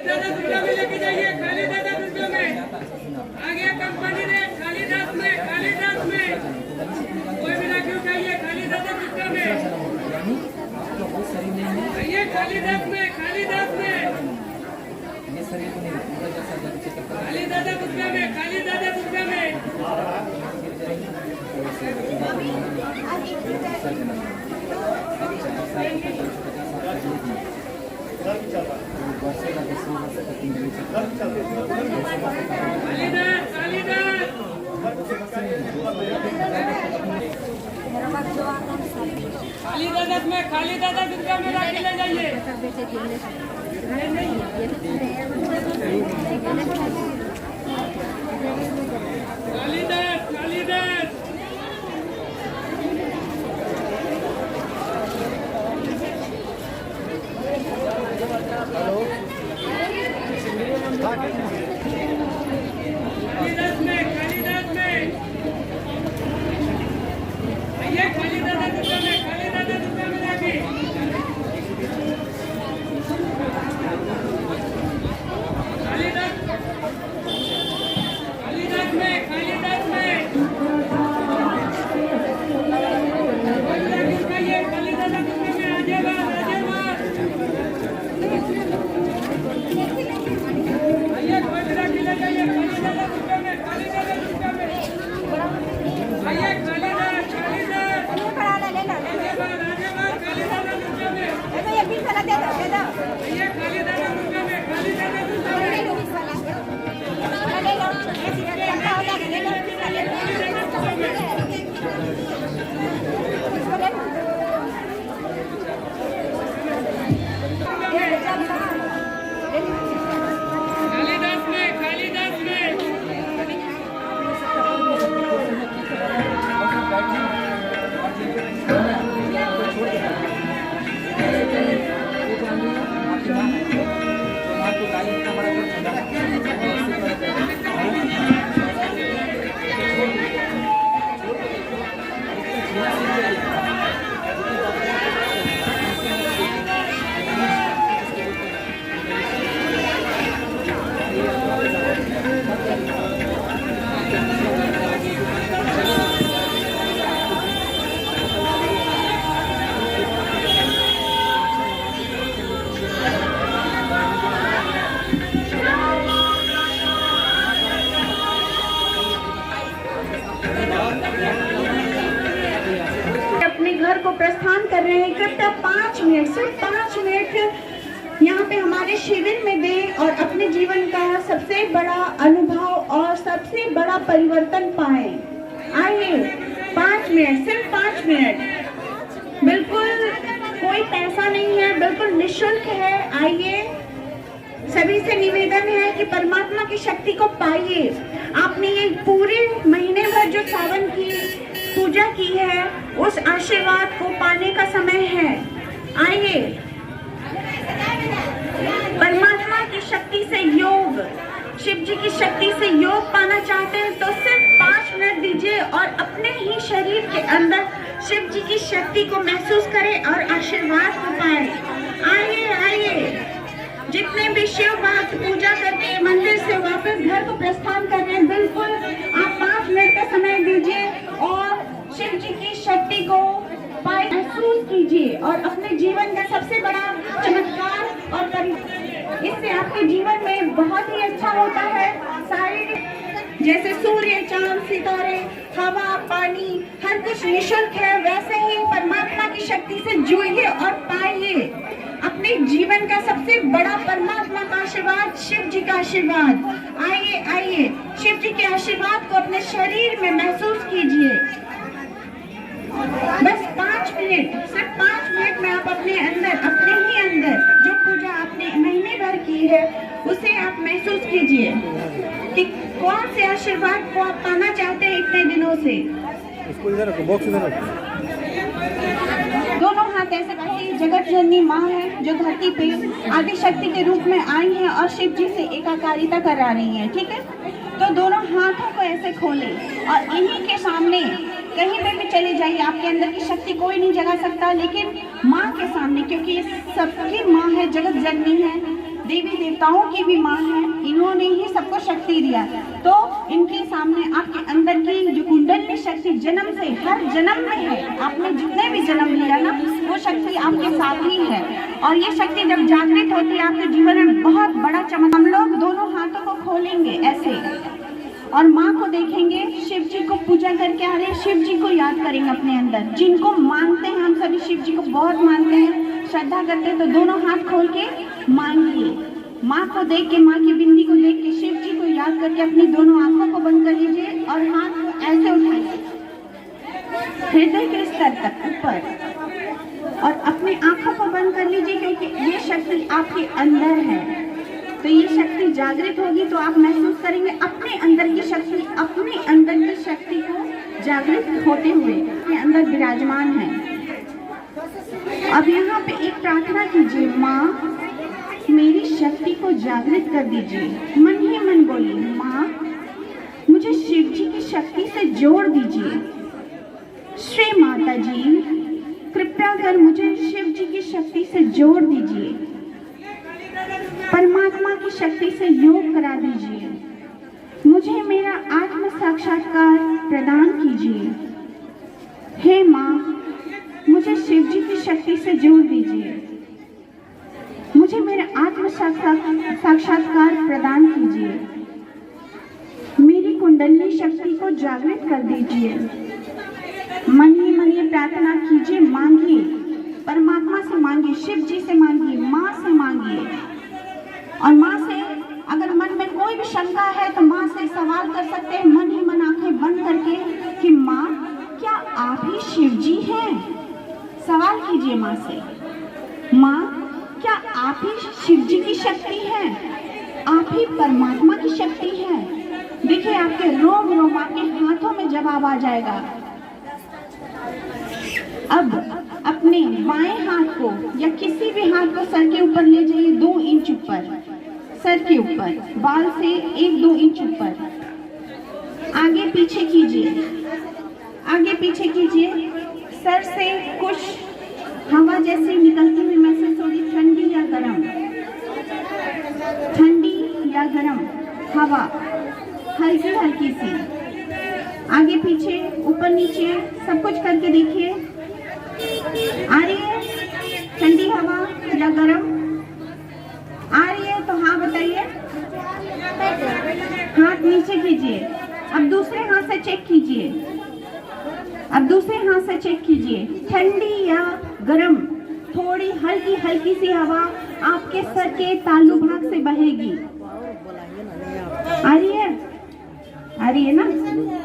दादा दुर्गा में लेके जाइए, खाली दादा दुर्गा में आ गया कंपनी ने, कालीदास में कोई भी राखी उठाइए, खाली दादा दुर्गा में आइए, कालीदास में खाली दादा दुर्गा में खाली दादा दुर्गा में राखी ले जाइए। कालीदास को प्रस्थान कर रहे हैं। कृपया 5 मिनट, सिर्फ 5 मिनट यहाँ पे हमारे शिविर में दें और अपने जीवन का सबसे बड़ा अनुभव और सबसे बड़ा परिवर्तन पाएं। आइए 5 मिनट, सिर्फ 5 मिनट, बिल्कुल कोई पैसा नहीं है, बिल्कुल निःशुल्क है। आइए, सभी से निवेदन है कि परमात्मा की शक्ति को पाइए। आपने ये पूरे महीने भर जो सावन की पूजा की है, उस आशीर्वाद को पाने का समय है। आइए, परमात्मा की शक्ति से योग, शिव जी की शक्ति से योग पाना चाहते हैं तो सिर्फ 5 मिनट दीजिए और अपने ही शरीर के अंदर शिव जी की शक्ति को महसूस करें और आशीर्वाद को पाएं। आइए आइए, जितने भी शिव भक्त पूजा करके मंदिर से वापस घर को प्रस्थान कर रहे हैं, बिल्कुल आप 5 मिनट का समय दीजिए और शिव जी की शक्ति को महसूस कीजिए और अपने जीवन का सबसे बड़ा चमत्कार और इससे आपके जीवन में बहुत ही अच्छा होता है। शारीरिक, जैसे सूर्य, चांद, सितारे, हवा, पानी, हर कुछ निःशुल्क है, वैसे ही परमात्मा की शक्ति से जुड़िए और पाइए अपने जीवन का सबसे बड़ा परमात्मा का आशीर्वाद, शिव जी का आशीर्वाद। आइए आइए, शिव जी के आशीर्वाद को अपने शरीर में महसूस कीजिए। बस 5 मिनट, सिर्फ 5 मिनट में आप अपने अंदर, अपने ही अंदर जो पूजा आपने महीने भर की है, उसे आप महसूस कीजिए कि कौन से आशीर्वाद को आप पाना चाहते हैं इतने दिनों से। दोनों हाथ ऐसे करके, जगत जननी माँ है जो धरती पे आदि शक्ति के रूप में आई है और शिव जी से एकाकारिता करा रही है। ठीक है, तो दोनों हाथों को ऐसे खोलें और इन्हीं के सामने कहीं पे भी चले जाइए। आपके अंदर की शक्ति कोई नहीं जगा सकता, लेकिन माँ के सामने, क्योंकि ये सबकी माँ है, जगत जननी है, देवी देवताओं की भी माँ है, इन्होंने ही सबको शक्ति दिया। तो इनके सामने आपके अंदर की जो कुंडली शक्ति जन्म से हर जन्म में है, आपने जितने भी जन्म लिया ना वो शक्ति आपके साथ ही है। और ये शक्ति जब जागृत होती है आपके जीवन में बहुत बड़ा चमत्कार। हम लोग दोनों हाथों को खोलेंगे ऐसे और माँ को देखेंगे, शिव जी को पूजा करके आ रहे, शिव जी को याद करेंगे अपने अंदर। जिनको मानते हैं, हम सभी शिव जी को बहुत मानते हैं, श्रद्धा करते हैं, तो दोनों हाथ खोल के मांगिए। माँ को देख के, माँ की बिंदी को देख के, शिव जी को याद करके अपनी दोनों आंखों को बंद कर लीजिए और हाथ को ऐसे उठाइए हृदय के स्तर तक ऊपर और अपनी आंखों को बंद कर लीजिए, क्योंकि ये शक्ति आपके अंदर है। तो ये शक्ति जागृत होगी तो आप महसूस करेंगे अपने अंदर की शक्ति, अपने अंदर की शक्ति को जागृत होते हुए अपने अंदर विराजमान है। अब यहाँ पे एक प्रार्थना कीजिए, माँ मेरी शक्ति को जागृत कर दीजिए। मन ही मन बोलिए, माँ मुझे शिव जी की शक्ति से जोड़ दीजिए। श्री माता जी कृपया कर मुझे शिव जी की शक्ति से जोड़ दीजिए, परमात्मा की शक्ति से योग करा दीजिए, मुझे मेरा आत्म साक्षात्कार प्रदान कीजिए। हे माँ मुझे शिव जी की शक्ति से जोड़ दीजिए, मुझे मेरा आत्म साक्षात्कार प्रदान कीजिए, मेरी कुंडली शक्ति को जागृत कर दीजिए। मन ही मन ये प्रार्थना कीजिए, मांगिए, परमात्मा से मांगिए, शिव जी से मांगिए, माँ से मांगिए। और माँ से अगर मन में कोई भी शंका है तो माँ से सवाल कर सकते हैं, मन ही मन आंखें बंद करके कि माँ क्या आप ही शिव जी हैं? सवाल कीजिए माँ से, माँ क्या आप ही शिव जी की शक्ति हैं? आप ही परमात्मा की शक्ति है। देखिए आपके रोम रोम, आपके हाथों में जवाब आ जाएगा। अब अपने बाएं हाथ को या किसी भी हाथ को सर के ऊपर ले जाइए, 2 इंच ऊपर, सर के ऊपर, बाल से 1-2 इंच ऊपर, आगे पीछे कीजिए, आगे पीछे कीजिए। सर से कुछ हवा जैसी निकलती हुई महसूस होगी, ठंडी या गर्म, ठंडी या गर्म हवा, हल्की हल्की सी। आगे पीछे, ऊपर नीचे सब कुछ करके देखिए, आ रही है ठंडी हवा या गरम? आ रही है तो हाँ बताइए। हाथ नीचे कीजिए, अब दूसरे हाथ से चेक कीजिए, अब दूसरे हाथ से चेक कीजिए, ठंडी या गरम? थोड़ी हल्की हल्की सी हवा आपके सर के तालू भाग से बहेगी। आ रही है? आ रही है ना?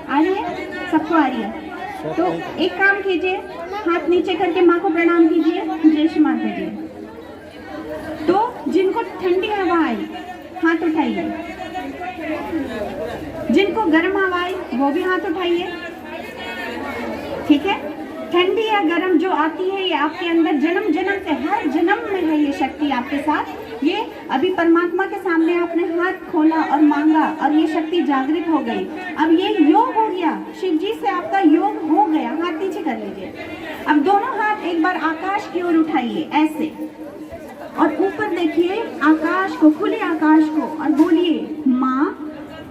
आ रही है? सबको आ रही है? तो एक काम कीजिए, हाथ नीचे करके माँ को प्रणाम कीजिए, जय श्री माता जी। तो जिनको ठंडी हवा आई हाथ उठाइए, जिनको गर्म हवा आई वो भी हाथ उठाइए, ठीक है? ठंडी या गर्म जो आती है ये आपके अंदर जन्म जन्म से, हर जन्म में है ये शक्ति आपके साथ। ये अभी परमात्मा के सामने आपने हाथ खोला और मांगा और ये शक्ति जागृत हो गई। अब ये योग हो गया, शिव जी से आपका योग हो गया। हाथ नीचे कर लीजिए, अब दोनों हाथ एक बार आकाश की ओर उठाइए ऐसे, और ऊपर देखिए आकाश को, खुले आकाश को, और बोलिए, माँ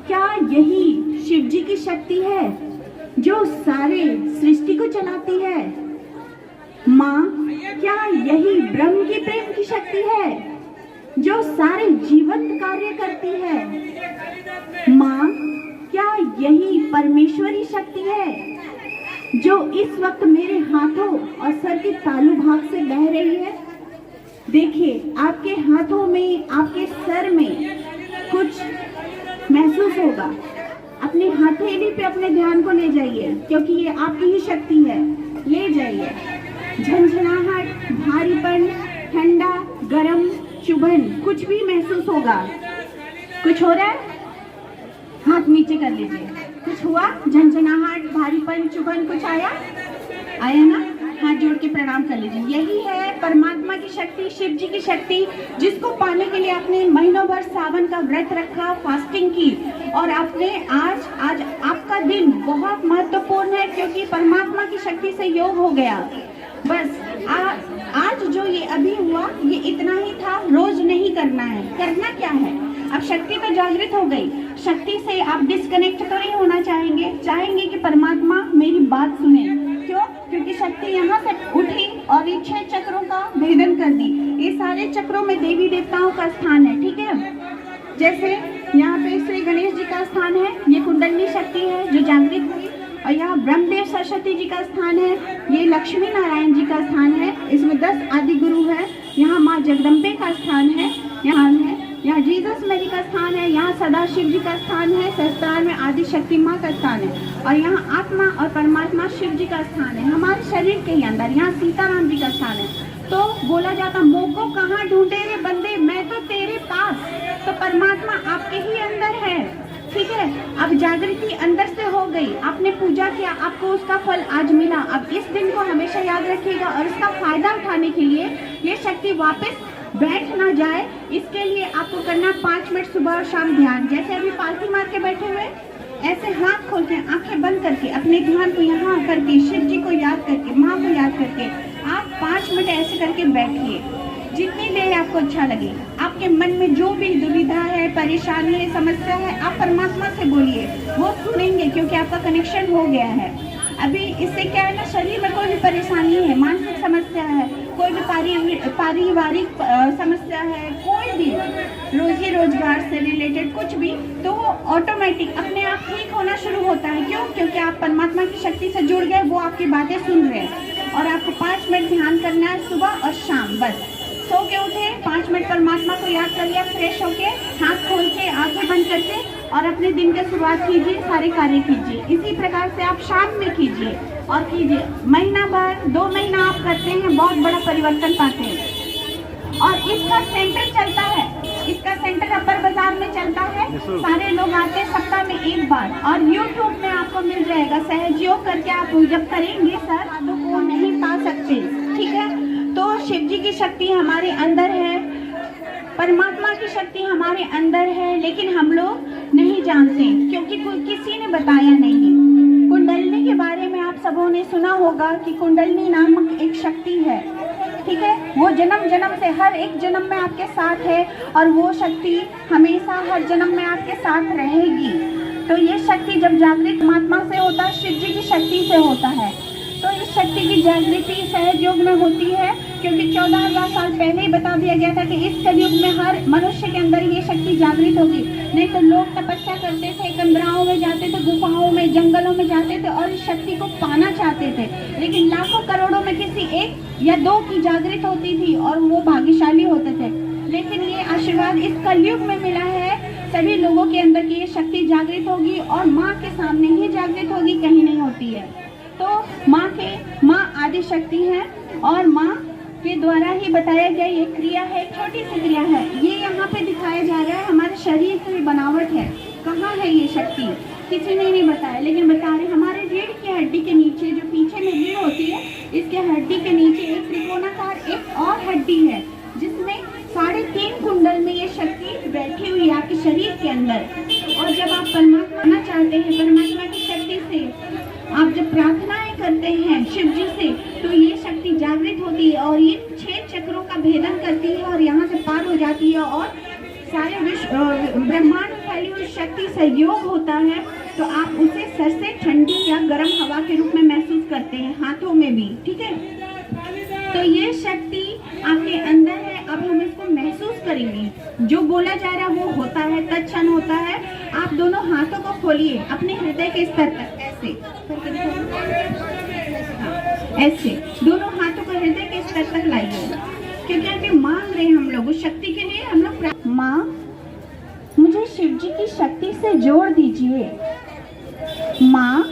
क्या यही शिव जी की शक्ति है जो सारे सृष्टि को चलाती है? माँ क्या यही ब्रह्म की प्रेम की शक्ति है जो सारे जीवंत कार्य करती है? माँ क्या यही परमेश्वरी शक्ति है जो इस वक्त मेरे हाथों और सर के तालू भाग से बह रही है? देखिए आपके हाथों में, आपके सर में कुछ महसूस होगा। अपनी हथेली पे अपने ध्यान को ले जाइए, क्योंकि ये आपकी ही शक्ति है। ले जाइए, झंझनाहट, भारीपन, ठंडा, गरम, चुभन, कुछ भी महसूस होगा। कुछ हो रहा है? हाथ नीचे कर लीजिए। कुछ हुआ? झंझनाहट, भारीपन, चुभन कुछ आया? आया ना? हाथ जोड़ के प्रणाम कर लीजिए। यही है परमात्मा की शक्ति, शिव जी की शक्ति, जिसको पाने के लिए आपने महीनों भर सावन का व्रत रखा, फास्टिंग की, और आपने आज आपका दिन बहुत महत्वपूर्ण है, क्योंकि परमात्मा की शक्ति से योग हो गया। बस आज जो ये अभी हुआ ये इतना ही था, रोज नहीं करना है। करना क्या है, अब शक्ति तो जागृत हो गई, शक्ति से आप डिस्कनेक्ट तो नहीं होना चाहेंगे कि परमात्मा मेरी बात सुने। क्यों? क्योंकि शक्ति यहाँ से उठी और ये 6 चक्रों का भेदन कर दी। ये सारे चक्रों में देवी देवताओं का स्थान है, ठीक है। जैसे यहाँ पे श्री गणेश जी का स्थान है, ये कुंडलिनी शक्ति है जो जागृत हुई। और यहाँ ब्रह्मदेव सरस्वती जी का स्थान है, ये लक्ष्मी नारायण जी का स्थान है। इसमें 10 आदि गुरु है। यहाँ माँ जगदम्बे का स्थान है, यहाँ जीसस मैरी का स्थान है, यहाँ सदाशिव जी का स्थान है, सहस्त्रार में आदि शक्ति माँ का स्थान है। और यहाँ आत्मा और परमात्मा शिव जी का स्थान है हमारे शरीर के ही अंदर। यहाँ सीताराम जी का स्थान है। तो बोला जाता मोको कहाँ ढूंढे रे बंदे, मैं तो तेरे पास। तो परमात्मा आपके ही अंदर है, ठीक है। अब जागृति अंदर से हो गई, आपने पूजा किया, आपको उसका फल आज मिला। अब इस दिन को हमेशा याद रखिएगा और इसका फायदा उठाने के लिए ये शक्ति वापस बैठ ना जाए, इसके लिए आपको करना 5 मिनट सुबह और शाम ध्यान। जैसे अभी पालथी मार के बैठे हुए, ऐसे हाथ खोल के आंखें बंद करके अपने ध्यान को यहाँ करके शिव जी को याद करके, माँ को याद करके आप 5 मिनट ऐसे करके बैठिए, जितनी देर आपको अच्छा लगे। आपके मन में जो भी दुविधा है, परेशानी है, समस्या है, आप परमात्मा से बोलिए, वो सुनेंगे क्योंकि आपका कनेक्शन हो गया है। अभी इससे क्या है ना, शरीर में कोई भी परेशानी है, मानसिक समस्या है, कोई भी पारिवारिक समस्या है, कोई भी रोजी रोजगार से रिलेटेड कुछ भी, तो वो ऑटोमेटिक अपने आप ठीक होना शुरू होता है। क्यों? क्योंकि आप परमात्मा की शक्ति से जुड़ गए, वो आपकी बातें सुन रहे हैं। और आपको 5 मिनट ध्यान करना है सुबह और शाम, बस। सो के उठे, 5 मिनट परमात्मा को याद कर लिया, फ्रेश होके, हाथ खोल के, आंखें बंद करके और अपने दिन की शुरुआत कीजिए, सारे कार्य कीजिए। इसी प्रकार से आप शाम में कीजिए और कीजिए। महीना भर, 2 महीना आप करते हैं, बहुत बड़ा परिवर्तन पाते हैं। और इसका सेंटर चलता है, इसका सेंटर अपर बाजार में चलता है। सारे लोग आते हैं सप्ताह में 1 बार, और YouTube में आपको मिल जाएगा। सहयोग करके आप जब करेंगे सर तो वो नहीं पा सकते, ठीक है। तो शिव जी की शक्ति हमारे अंदर है, परमात्मा की शक्ति हमारे अंदर है, लेकिन हम लोग नहीं जानते क्योंकि किसी ने बताया नहीं। कुंडलिनी के बारे में आप सबों ने सुना होगा कि कुंडलिनी नामक एक शक्ति है, ठीक है। वो जन्म जन्म से, हर एक जन्म में आपके साथ है और वो शक्ति हमेशा हर जन्म में आपके साथ रहेगी। तो ये शक्ति जब जागृत परमात्मा से होता है, शिव जी की शक्ति से होता है। तो इस शक्ति की जागृति सहयोग में होती है, क्योंकि 14,000 साल पहले ही बता दिया गया था कि इस कलयुग में हर मनुष्य के अंदर ये शक्ति जागृत होगी। नहीं तो लोग तपस्या करते थे, कमराओं में जाते थे, गुफाओं में, जंगलों में जाते थे और इस शक्ति को पाना चाहते थे। लेकिन लाखों करोड़ों में किसी 1 या 2 की जागृत होती थी और वो भाग्यशाली होते थे। लेकिन ये आशीर्वाद इस कलयुग में मिला है सभी लोगों के अंदर की ये शक्ति जागृत होगी और माँ के सामने ही जागृत होगी, कहीं नहीं होती है। तो माँ आदि शक्ति है और माँ के द्वारा ही बताया गया ये क्रिया है, छोटी सी क्रिया है। ये यहाँ पे दिखाया जा रहा है, हमारे शरीर की बनावट है। कहाँ है ये शक्ति, किसी ने नहीं बताया, लेकिन बता रहे हमारे रीढ़ की हड्डी के नीचे, जो पीछे में रीढ़ होती है, इसके हड्डी के नीचे एक त्रिकोणाकार एक और हड्डी है, जिसमें 3.5 कुंडल में ये शक्ति बैठी हुई है आपके शरीर के अंदर। और जब आप परमात्मा चाहते हैं, परमात्मा की शक्ति से आप जब प्रार्थनाएं करते हैं शिव जी से, तो ये शक्ति जागृत होती है और ये 6 चक्रों का भेदन करती है और यहाँ से पार हो जाती है और सारे विश्व ब्रह्मांड फैली हुई शक्ति सहयोग होता है। तो आप उसे सर से ठंडी या गर्म हवा के रूप में महसूस करते हैं, हाथों में भी, ठीक है। तो ये शक्ति आपके अंदर है। अब हम इसको महसूस करेंगे, जो बोला जा रहा है वो होता है, तत्क्षण होता है। आप दोनों हाथों को खोलिए अपने हृदय के स्तर तक, ऐसे दोनों हाथों को हृदय के स्तर तक लाइए, क्योंकि अभी मांग रहे हैं हम लोग उस शक्ति के लिए। हम लोग माँ मुझे शिव जी की शक्ति से जोड़ दीजिए, माँ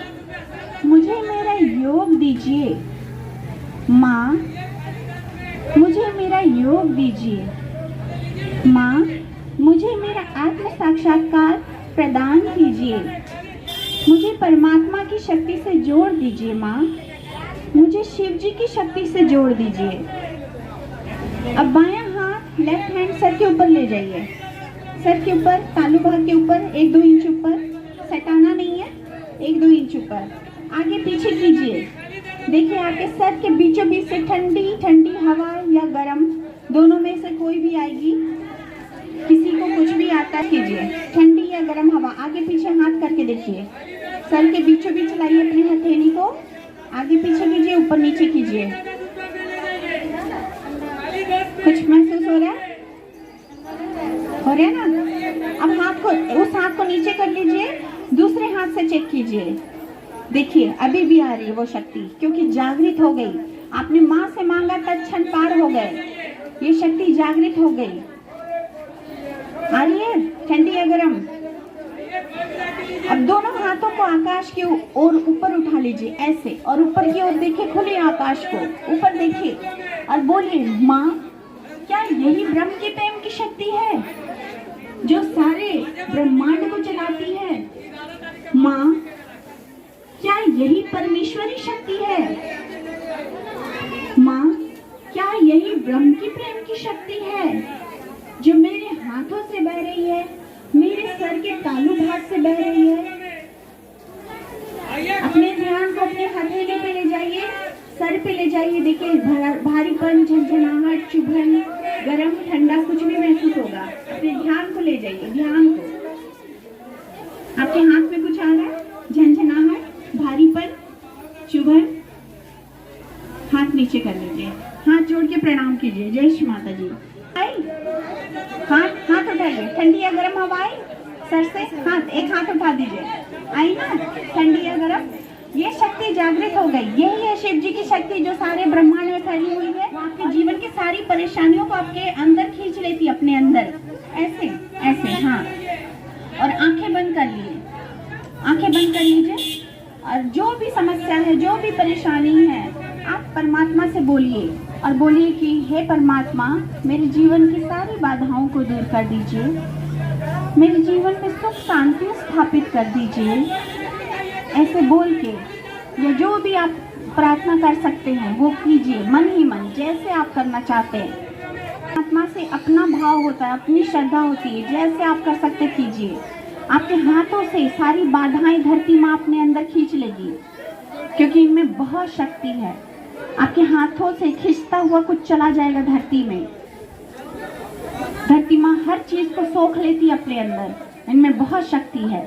मुझे मेरा योग दीजिए, माँ मुझे मेरा योग दीजिए, माँ मुझे मेरा आत्म साक्षात्कार प्रदान कीजिए, मुझे परमात्मा की शक्ति से जोड़ दीजिए, माँ मुझे शिव जी की शक्ति से जोड़ दीजिए। अब बायां हाथ लेफ्ट हैंड सर के ऊपर ले जाइए, सर के ऊपर, तालू भाग के ऊपर 1-2 इंच ऊपर, सटाना नहीं है, 1-2 इंच ऊपर। आगे पीछे कीजिए, देखिए आपके सर के बीचों बीच से ठंडी ठंडी हवा या गर्म, दोनों में से कोई भी आएगी। किसी को कुछ भी आता है कीजिए, ठंडी या गर्म हवा। आगे पीछे हाथ करके देखिए, सर के बीचों बीच लाइए अपनी हथेली को, आगे पीछे कीजिए, ऊपर नीचे कीजिए। कुछ महसूस हो रहा है? हो रहा है ना? अब हाथ को, उस हाथ को नीचे कर लीजिए, दूसरे हाथ से चेक कीजिए। देखिए अभी भी आ रही है वो शक्ति, क्योंकि जागृत हो गई। आपने माँ से मांगा, तत्क्षण पार हो गए, ये शक्ति जागृत हो गई। आ रही है ठंडी या गर्म? अब दोनों हाथों को आकाश की ओर ऊपर उठा लीजिए ऐसे, और ऊपर की ओर देखिए, खुले आकाश को ऊपर देखिए और बोलिए, माँ क्या यही ब्रह्म के प्रेम की शक्ति है जो सारे ब्रह्मांड को चलाती है? माँ क्या यही परमेश्वरी शक्ति है? माँ क्या यही ब्रह्म की प्रेम की शक्ति है जो मेरे हाथों से बह रही है, मेरे सर के तालू भाग से बह रही है? अपने ध्यान को अपने हथेली पे ले जाइए, सर पे ले जाइए। देखिए भारीपन, झंझनाहट, चुभन, गरम, ठंडा कुछ भी महसूस होगा। अपने ध्यान को ले जाइए, ध्यान को। आपके हाथ में कुछ आ रहा है? झंझनाहट, भारीपन, चुभन? हाथ नीचे कर लीजिए, हाथ जोड़ के प्रणाम कीजिए, जय श्री माता जी। आई हाथ उठाइए, ठंडी या गर्म हवा आई सर से? हाथ, एक हाथ उठा दीजिए, आई ना ठंडी या गर्म? ये शक्ति जागृत हो गई। यही है शिव जी की शक्ति जो सारे ब्रह्मांड में फैली हुई है। वो आपके जीवन की सारी परेशानियों को आपके अंदर खींच लेती है, अपने अंदर ऐसे ऐसे। हाँ, और आंखें बंद कर लीजिए, आंखें बंद कर लीजिए, और जो भी समस्या है, जो भी परेशानी है, आप परमात्मा से बोलिए और बोलिए कि हे परमात्मा, मेरे जीवन की सारी बाधाओं को दूर कर दीजिए, मेरे जीवन में सुख शांति स्थापित कर दीजिए। ऐसे बोल के, या जो भी आप प्रार्थना कर सकते हैं वो कीजिए, मन ही मन, जैसे आप करना चाहते हैं। आत्मा से अपना भाव होता है, अपनी श्रद्धा होती है, जैसे आप कर सकते कीजिए। आपके हाथों से सारी बाधाएं धरती माँ अपने अंदर खींच लेगी, क्योंकि इनमें बहुत शक्ति है। आपके हाथों से खिंचता हुआ कुछ चला जाएगा धरती में। धरती माँ हर चीज को सोख लेती है अपने अंदर, इनमें बहुत शक्ति है।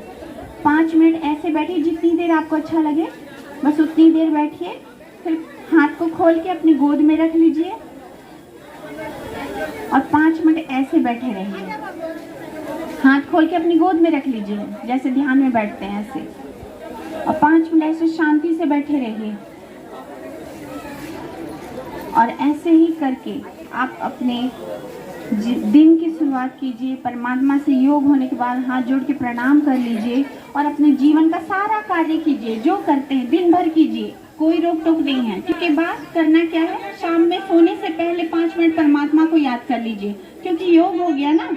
5 मिनट ऐसे बैठिए, जितनी देर आपको अच्छा लगे बस उतनी देर बैठिए। फिर हाथ को खोल के अपनी गोद में रख लीजिए और 5 मिनट ऐसे बैठे रहिए। हाथ खोल के अपनी गोद में रख लीजिए, जैसे ध्यान में बैठते हैं ऐसे, और 5 मिनट ऐसे शांति से बैठे रहिए। और ऐसे ही करके आप अपने दिन की शुरुआत कीजिए। परमात्मा से योग होने के बाद हाथ जोड़ के प्रणाम कर लीजिए और अपने जीवन का सारा कार्य कीजिए, जो करते हैं दिन भर कीजिए, कोई रोक टोक नहीं है। उसके बाद करना क्या है, शाम में सोने से पहले 5 मिनट परमात्मा को याद कर लीजिए, क्योंकि योग हो गया ना।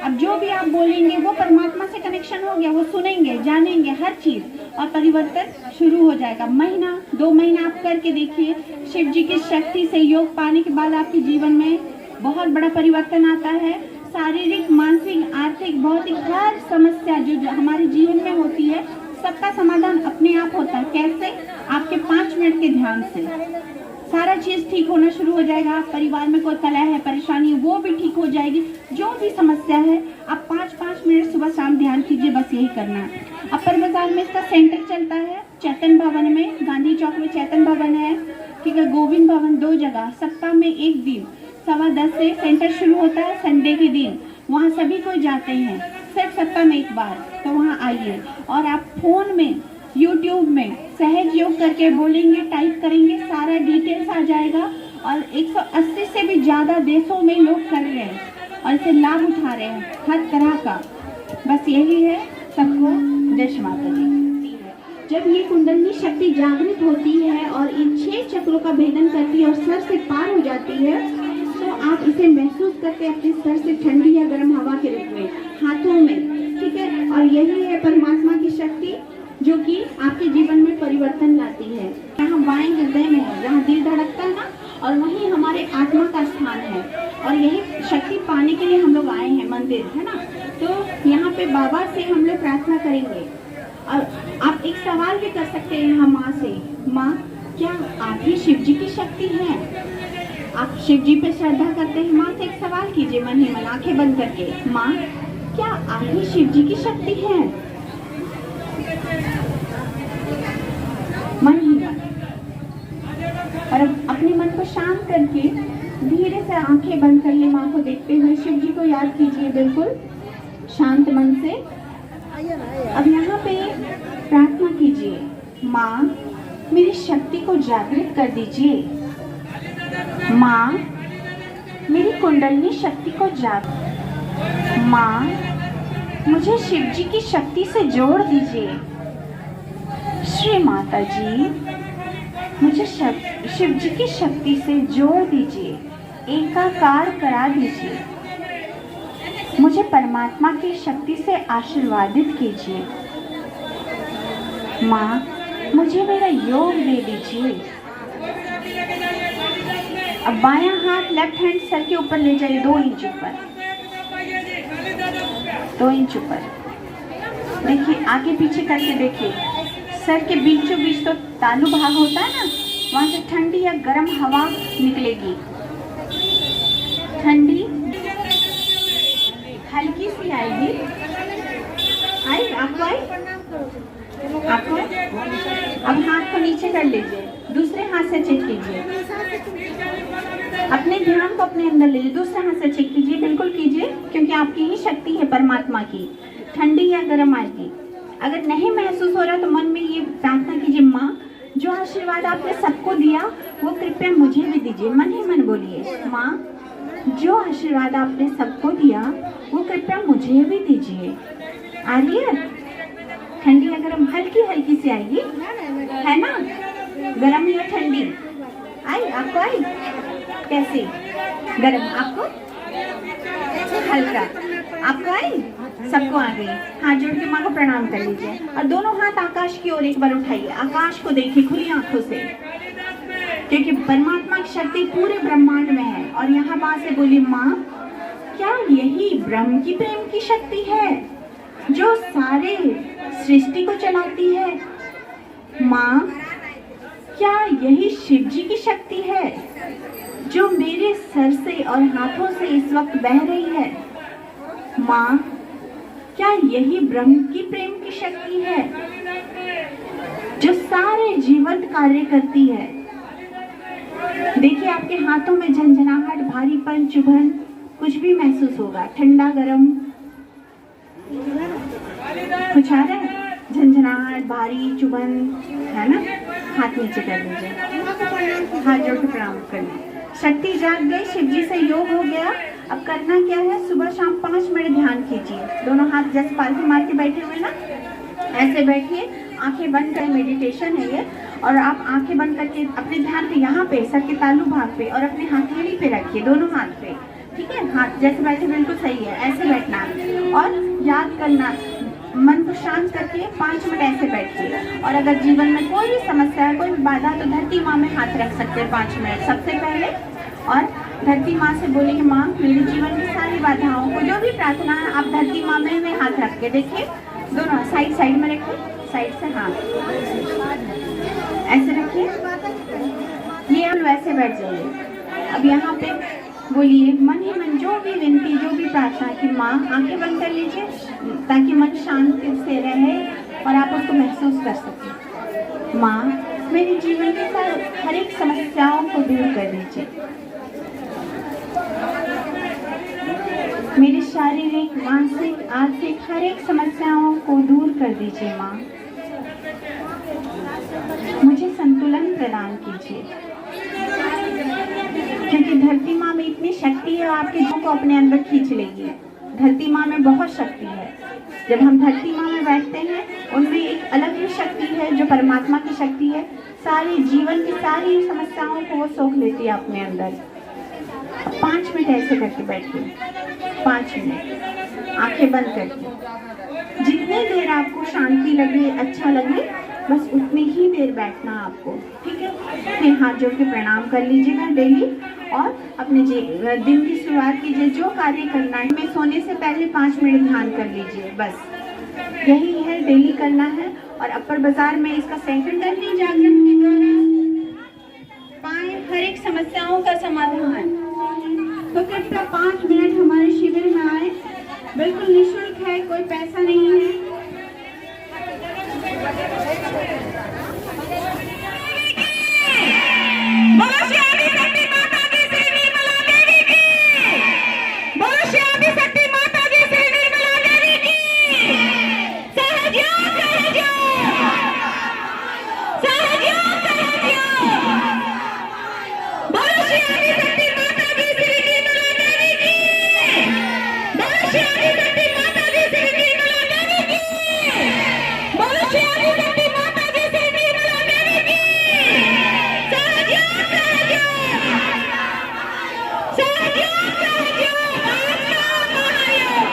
अब जो भी आप बोलेंगे वो परमात्मा से कनेक्शन हो गया, वो सुनेंगे, जानेंगे हर चीज, और परिवर्तन शुरू हो जाएगा। महीना 2 महीना आप करके देखिए, शिव जी की शक्ति से योग पाने के बाद आपके जीवन में बहुत बड़ा परिवर्तन आता है। शारीरिक, मानसिक, आर्थिक, भौतिक हर समस्या जो हमारे जीवन में होती है, सबका समाधान अपने आप होता है। कैसे? आपके 5 मिनट के ध्यान से सारा चीज ठीक होना शुरू हो जाएगा। परिवार में कोई कलह है, परेशानी है, वो भी ठीक हो जाएगी। जो भी समस्या है, आप 5-5 मिनट सुबह शाम ध्यान कीजिए, बस यही करना है। अपर बाजार में इसका सेंटर चलता है, चैतन भवन में, गांधी चौक में चैतन भवन है, ठीक है, गोविंद भवन, 2 जगह। सप्ताह में 1 दिन 10:15 से सेंटर शुरू होता है, संडे के दिन। वहाँ सभी कोई जाते हैं, सिर्फ सप्ताह में 1 बार, तो वहाँ आइए। और आप फोन में, यूट्यूब में सहज योग करके बोलेंगे, टाइप करेंगे, सारा डिटेल्स आ जाएगा। और 180 से भी ज़्यादा देशों में लोग कर रहे हैं और इसे लाभ उठा रहे हैं हर तरह का। बस यही है, सबको जय श्री माता जी। जब ये कुंडलिनी शक्ति जागृत होती है और इन 6 चक्रों का भेदन करती है और सर से पार हो जाती है, तो आप इसे महसूस करते हैं अपने सर से ठंडी या गर्म हवा के रूप में, हाथों में, ठीक है। और यही है परमात्मा की शक्ति जो कि आपके जीवन में परिवर्तन लाती है। यहाँ बाएं हृदय में है, जहाँ दिल धड़कता है ना, और वहीं हमारे आत्मा का स्थान है। और यही शक्ति पाने के लिए हम लोग आए हैं, मंदिर है ना। तो यहाँ पे बाबा से हम लोग प्रार्थना करेंगे। और आप एक सवाल भी कर सकते हैं यहाँ माँ से, माँ क्या आप ही शिव जी की शक्ति हैं? आप शिव जी पे श्रद्धा करते हैं। माँ से एक सवाल कीजिए मन ही मन, आंखें बंद करके। माँ, क्या आप ही शिव जी की शक्ति हैं? मन ही मन। और अब अपने मन को शांत करके धीरे से आंखें बंद करिए। माँ को देखते हुए शिव जी को याद कीजिए बिल्कुल शांत मन से। अब यहाँ पे प्रार्थना कीजिए, माँ मेरी शक्ति को जागृत कर दीजिए। माँ मेरी कुंडलिनी शक्ति को माँ मुझे शिव जी की शक्ति से जोड़ दीजिए। श्री माता जी मुझे शिव जी की शक्ति से जोड़ दीजिए, एकाकार करा दीजिए। मुझे परमात्मा की शक्ति से आशीर्वादित कीजिए। माँ मुझे मेरा योग दे दीजिए। अब बायां हाथ लेफ्ट हैंड सर के ऊपर ले जाइए, 2 इंच ऊपर, 2 इंच ऊपर। देखिए आगे पीछे करके देखिए, सर के बीचों बीच तो तालु भाग होता है ना, वहां से ठंडी या गर्म हवा निकलेगी। ठंडी हल्की सी आएगी। आई आपको? आई आपको? अब हाथ को नीचे कर लीजिए, दूसरे हाथ से चेक कीजिए। अपने ध्यान को अपने अंदर लीजिए, दूसरे हाथ से चेक कीजिए, बिल्कुल कीजिए, क्योंकि आपकी ही शक्ति है परमात्मा की। ठंडी या गर्म आएगी। अगर नहीं महसूस हो रहा तो मन में ये प्रार्थना कीजिए, माँ जो आशीर्वाद आपने सबको दिया वो कृपया मुझे भी दीजिए। मन ही मन बोलिए, माँ जो आशीर्वाद आपने सबको दिया वो कृपया मुझे भी दीजिए। आ रही है? ठंडी या गर्म? हल्की हल्की सी आएगी, है ना? गर्म या ठंडी? आई आपको? आई कैसे? गर्म आपको? हल्का आपको? आई सबको आ गई। हाथ जोड़ के माँ को प्रणाम कर लीजिए और दोनों हाथ आकाश की ओर एक बार उठाइए। आकाश को देखिए खुली आंखों से, क्योंकि परमात्मा की शक्ति पूरे ब्रह्मांड में है। और यहाँ माँ से बोली, माँ क्या यही ब्रह्म की प्रेम की शक्ति है जो सारे सृष्टि को चलाती है? माँ क्या यही शिव जी की शक्ति है जो मेरे सर से और हाथों से इस वक्त बह रही है? माँ क्या यही ब्रह्म की प्रेम की शक्ति है जो सारे जीवंत कार्य करती है? देखिए आपके हाथों में झंझनाहट, भारीपन, चुभन कुछ भी महसूस होगा। ठंडा गरम कुछ आ रहा है? झंझनाहट, भारी, चुभन, है ना? हाथ नीचे कर लीजिए, हाथ जोड़ के प्रणाम कर लीजिए। शक्ति जाग गई, शिव जी से योग हो गया। अब करना क्या है? सुबह शाम 5 मिनट ध्यान कीजिए। दोनों हाथ जैसे पालथी मार के बैठे हुए ना, ऐसे बैठिए, आंखें बंद कर, मेडिटेशन है ये। और आप आंखें बंद करके अपने ध्यान पे यहाँ पे सर के तालु भाग पे और अपने हथेली पे रखिए, दोनों हाथ पे, ठीक है? हाथ जैसे बैठे बिल्कुल सही है, ऐसे बैठना है। और याद करना, मन को शांत करके 5 मिनट ऐसे बैठिए। और अगर जीवन में कोई भी समस्या है, कोई भी बाधा, तो धरती माँ में हाथ रख सकते हैं 5 मिनट सबसे पहले। और धरती माँ से बोलेंगे, माँ मेरे जीवन की सारी बाधाओं को, जो भी प्रार्थना है, आप धरती माँ में हाथ रख के देखिए, दोनों साइड साइड में रखिए, साइड से हाथ ऐसे रखिए। ये अब वैसे बैठ जाइए। अब यहाँ पे बोलिए मन ही मन जो भी विनती, जो भी प्रार्थना की। माँ आंखें बंद कर लीजिए ताकि मन शांति से रहे और आप उसको महसूस कर सकें। माँ मेरे जीवन के हर एक समस्याओं को दूर कर दीजिए। मेरी शारीरिक, मानसिक, आर्थिक हर एक समस्याओं को दूर कर दीजिए। माँ मुझे संतुलन प्रदान कीजिए, क्योंकि धरती माँ में इतनी शक्ति है, आपके जीवन को अपने अंदर खींच लेगी। धरती माँ में बहुत शक्ति है। जब हम धरती माँ में बैठते हैं, उनमें एक अलग ही शक्ति है जो परमात्मा की शक्ति है। सारी जीवन की सारी समस्याओं को वो सोख लेती है अपने अंदर। 5 मिनट ऐसे करके बैठिए, 5 मिनट आंखें बंद करके। जितनी देर आपको शांति लगे, अच्छा लगे, बस उतनी ही देर बैठना आपको, ठीक है? फिर हाथ जोड़ के प्रणाम कर लीजिएगा डेली और अपने दिन की शुरुआत कीजिए। जो कार्य करना है, में सोने से पहले 5 मिनट ध्यान कर लीजिए, बस यही है, डेली करना है। और अपर बाजार में इसका सेकंड अर्ली जागरण के द्वारा हर एक समस्याओं का समाधान। तो कृपया 5 मिनट हमारे शिविर में आए, बिल्कुल निःशुल्क है, कोई पैसा नहीं है। बोलो श्री आदि शक्ति माता की, श्री निर्मला देवी की। बोलो श्री आदि शक्ति माता की, श्री निर्मला देवी की। सहयोग सहयोग सहयोग सहयोग। बोलो श्री आदि शक्ति माता की, श्री निर्मला देवी की। बोलो श्री आदि शक्ति माता की, श्री निर्मला देवी की। बोलो श्री आदि शक्ति माता की, श्री निर्मला देवी की। सहयोग सहयोग सहयोग सहयोग।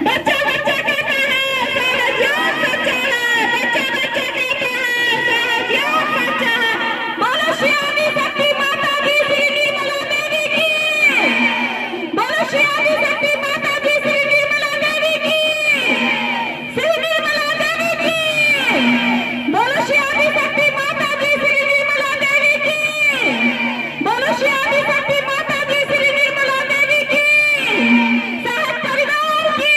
बच्चा बच्चा कहता है सहयोग सच्चा है। बच्चा बच्चा कहता है सहयोग सच्चा है। बोलो श्री आदि शक्ति माता की, श्री निर्मला देवी की। बोलो श्री आदि शक्ति माता की, श्री निर्मला देवी की। श्री निर्मला देवी की। बोलो श्री आदि शक्ति माता की, श्री निर्मला देवी की। बोलो श्री आदि शक्ति माता की, श्री निर्मला देवी की। सहज परिवार की,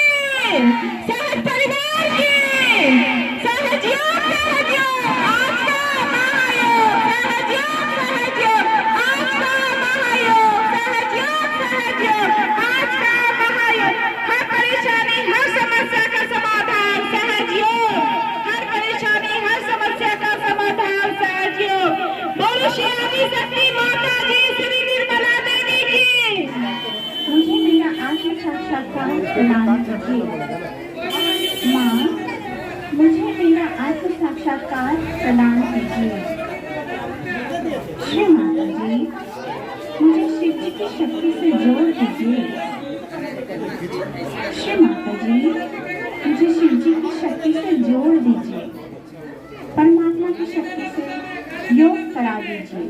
सहज परिवार की। सहयोग सहयोग आज का महायोग। सहयोग सहयोग आज का महायोग। सहयोग सहयोग आज का महायोग। हर परेशानी हर समस्या का समाधान सहयोग। हर परेशानी हर समस्या का समाधान सहयोग। बोलो श्री आदि शक्ति माता की, श्री निर्मला देवी की। मुझे मेरा आत्म साक्षात्कार प्रदान कीजिए। माँ, मुझे मेरा आत्म साक्षात्कार प्रदान कीजिए। श्री माता जी, मुझे शिव जी की शक्ति से जोड़ दीजिए। श्री माता जी, मुझे शिव जी की शक्ति से जोड़ दीजिए। परमात्मा की शक्ति से योग करा दीजिए।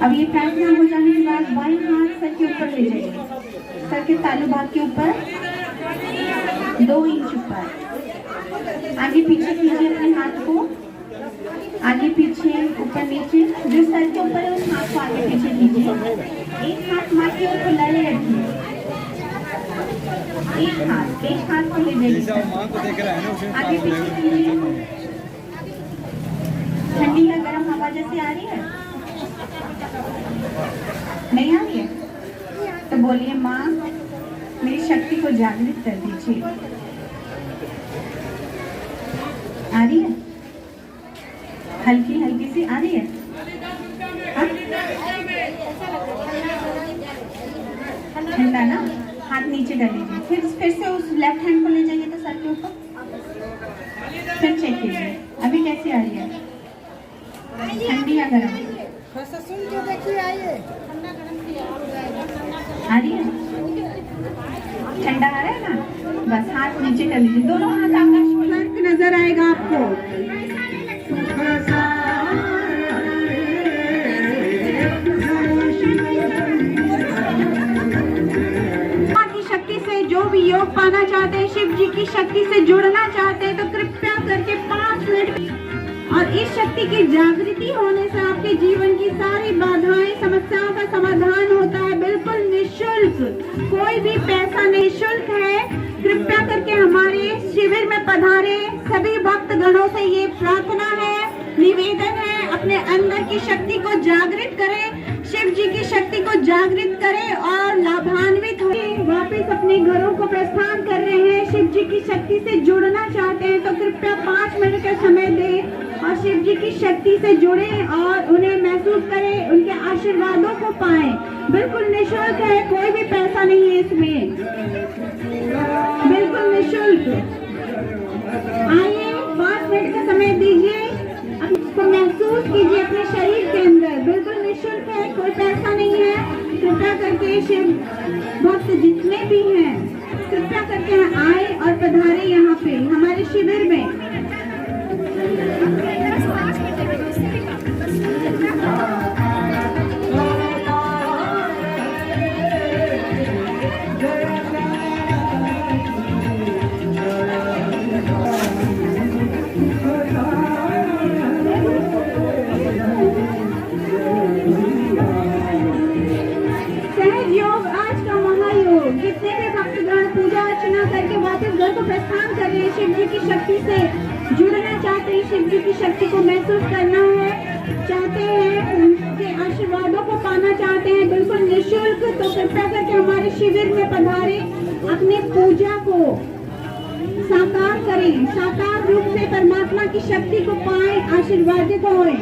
अब ये प्रार्थना हो जाने के बाद बाएं हाथ सर के ऊपर ले जाइए। सर के तालू भाग के ऊपर 2 इंच ऊपर। आगे पीछे कीजिए अपने हाथ को, आगे पीछे ऊपर नीचे। जो सर के ऊपर है उस हाथ को आगे पीछे कीजिए। एक हाथ माँ के ऊपर खुला ही रखिए। एक हाथ को ले जाइए, आगे पीछे कीजिए। ठंडी या गर्म हवा जैसे आ रही है? नहीं आ रही है? तो बोलिए माँ, मेरी शक्ति को जागृत कर दीजिए। आ रही है? हल्की हल्की सी आ रही है? ठंडा ना? हाथ नीचे कर लीजिए। फिर से उस लेफ्ट हैंड को ले जाइए तो सर के ऊपर। फिर चेक कीजिए अभी कैसी आ रही है, ठंडी या गर्म? आ रही है? ठंडा आ रहा है ना? बस हाथ नीचे कर लीजिए। दोनों हाथ आकाश में फर्क नजर आएगा आपको। शक्ति से जो भी योग पाना चाहते हैं, शिव जी की शक्ति से जुड़ना चाहते हैं, तो कृपया करके 5 मिनट। और इस शक्ति की जागृति होने से आपके जीवन की सारी बाधाएं, समस्याओं का समाधान होता है, बिल्कुल निःशुल्क। कोई भी पैसा निःशुल्क है। कृपया करके हमारे शिविर में पधारे। सभी भक्त गणों से ये प्रार्थना है, निवेदन है, अपने अंदर की शक्ति को जागृत करें, शिव जी की शक्ति को जागृत करें और लाभान्वित हो। वापस अपने घरों को प्रस्थान कर रहे हैं, शिव जी की शक्ति से जुड़ना चाहते हैं, तो कृपया 5 मिनट का समय दें और शिव जी की शक्ति से जुड़ें और उन्हें महसूस करें, उनके आशीर्वादों को पाएं। बिल्कुल निःशुल्क है, कोई भी पैसा नहीं है इसमें, बिल्कुल निःशुल्क। आइए 5 मिनट का समय दीजिए, इसको महसूस कीजिए अपने शरीर के अंदर। बिल्कुल निःशुल्क है, कोई पैसा नहीं है। कृपया करके शिव भक्त जितने भी हैं, कृपया करके आए और पधारे यहाँ पे हमारे शिविर में। वापस घर को प्रस्थान कर रहे हैं, शिव जी की शक्ति से जुड़ना चाहते हैं, शिव जी की शक्ति को महसूस करना है चाहते हैं, उनके आशीर्वादों को पाना चाहते हैं बिल्कुल निःशुल्क, तो कृपया करके हमारे शिविर में पधारे, अपने पूजा को साकार करें, साकार रूप से परमात्मा की शक्ति को पाएं, आशीर्वादित होएं।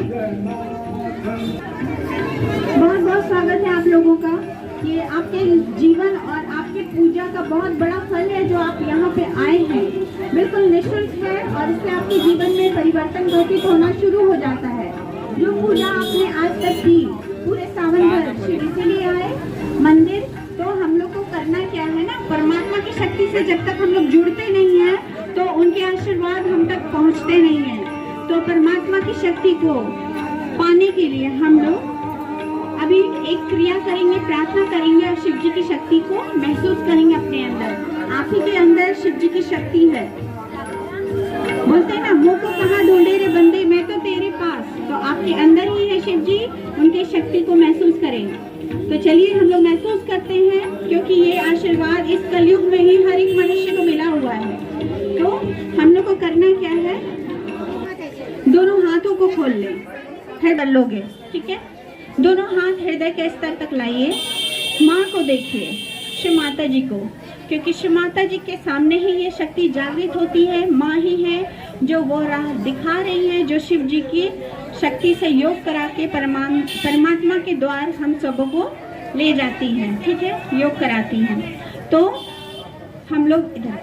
बहुत बहुत स्वागत है आप लोगों का। ये आपके जीवन और आपके पूजा का बहुत बड़ा फल है जो आप यहाँ पे आए हैं, बिल्कुल निःशुल्क है और इससे आपके जीवन में परिवर्तन घटित होना शुरू हो जाता है। जो पूजा आपने आज तक की पूरे सावन भर शिव इसीलिए आए मंदिर, तो हम लोग को करना क्या है ना, परमात्मा की शक्ति से जब तक हम लोग जुड़ते नहीं हैं तो उनके आशीर्वाद हम तक पहुँचते नहीं हैं। तो परमात्मा की शक्ति को पाने के लिए हम लोग अभी एक क्रिया करेंगे, प्रार्थना करेंगे और शिव जी की शक्ति को महसूस करेंगे अपने अंदर। आप ही के अंदर शिव जी की शक्ति है। बोलते हैं ना, मुँह को कहाँ ढूंढे रे बंदे, मैं तो तेरे पास, तो आपके अंदर ही है शिव जी, उनके शक्ति को महसूस करें। तो चलिए हम लोग महसूस करते हैं, क्योंकि ये आशीर्वाद इस कलयुग में ही हर एक मनुष्य को मिला हुआ है। तो हम लोग को करना क्या है, दोनों हाथों को खोल लें, है कर लोगे, ठीक है। दोनों हाथ हृदय के स्तर तक लाइए, माँ को देखिए, शिव माता जी को, क्योंकि शिव माता जी के सामने ही ये शक्ति जागृत होती है। माँ ही है जो वो राह दिखा रही है, जो शिव जी की शक्ति से योग करा के परमात्मा के द्वार हम सबों को ले जाती हैं, ठीक है, योग कराती हैं। तो हम लोग इधर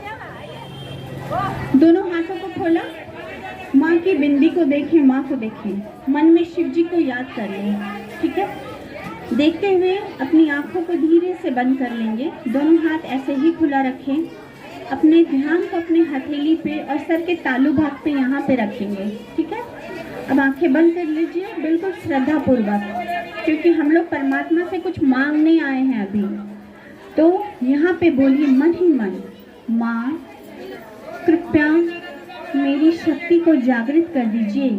दोनों हाथों को खोला, माँ की बिंदी को देखें, माँ को देखें, मन में शिव जी को याद कर लें, ठीक है। देखते हुए अपनी आंखों को धीरे से बंद कर लेंगे, दोनों हाथ ऐसे ही खुला रखें, अपने ध्यान को अपने हथेली पे और सर के तालू भाग पे यहाँ पे रखेंगे, ठीक है। अब आंखें बंद कर लीजिए बिल्कुल श्रद्धा पूर्वक, क्योंकि हम लोग परमात्मा से कुछ मांगने आए हैं अभी। तो यहाँ पे बोलिए मन ही मन, माँ कृपया मेरी शक्ति को जागृत कर दीजिए।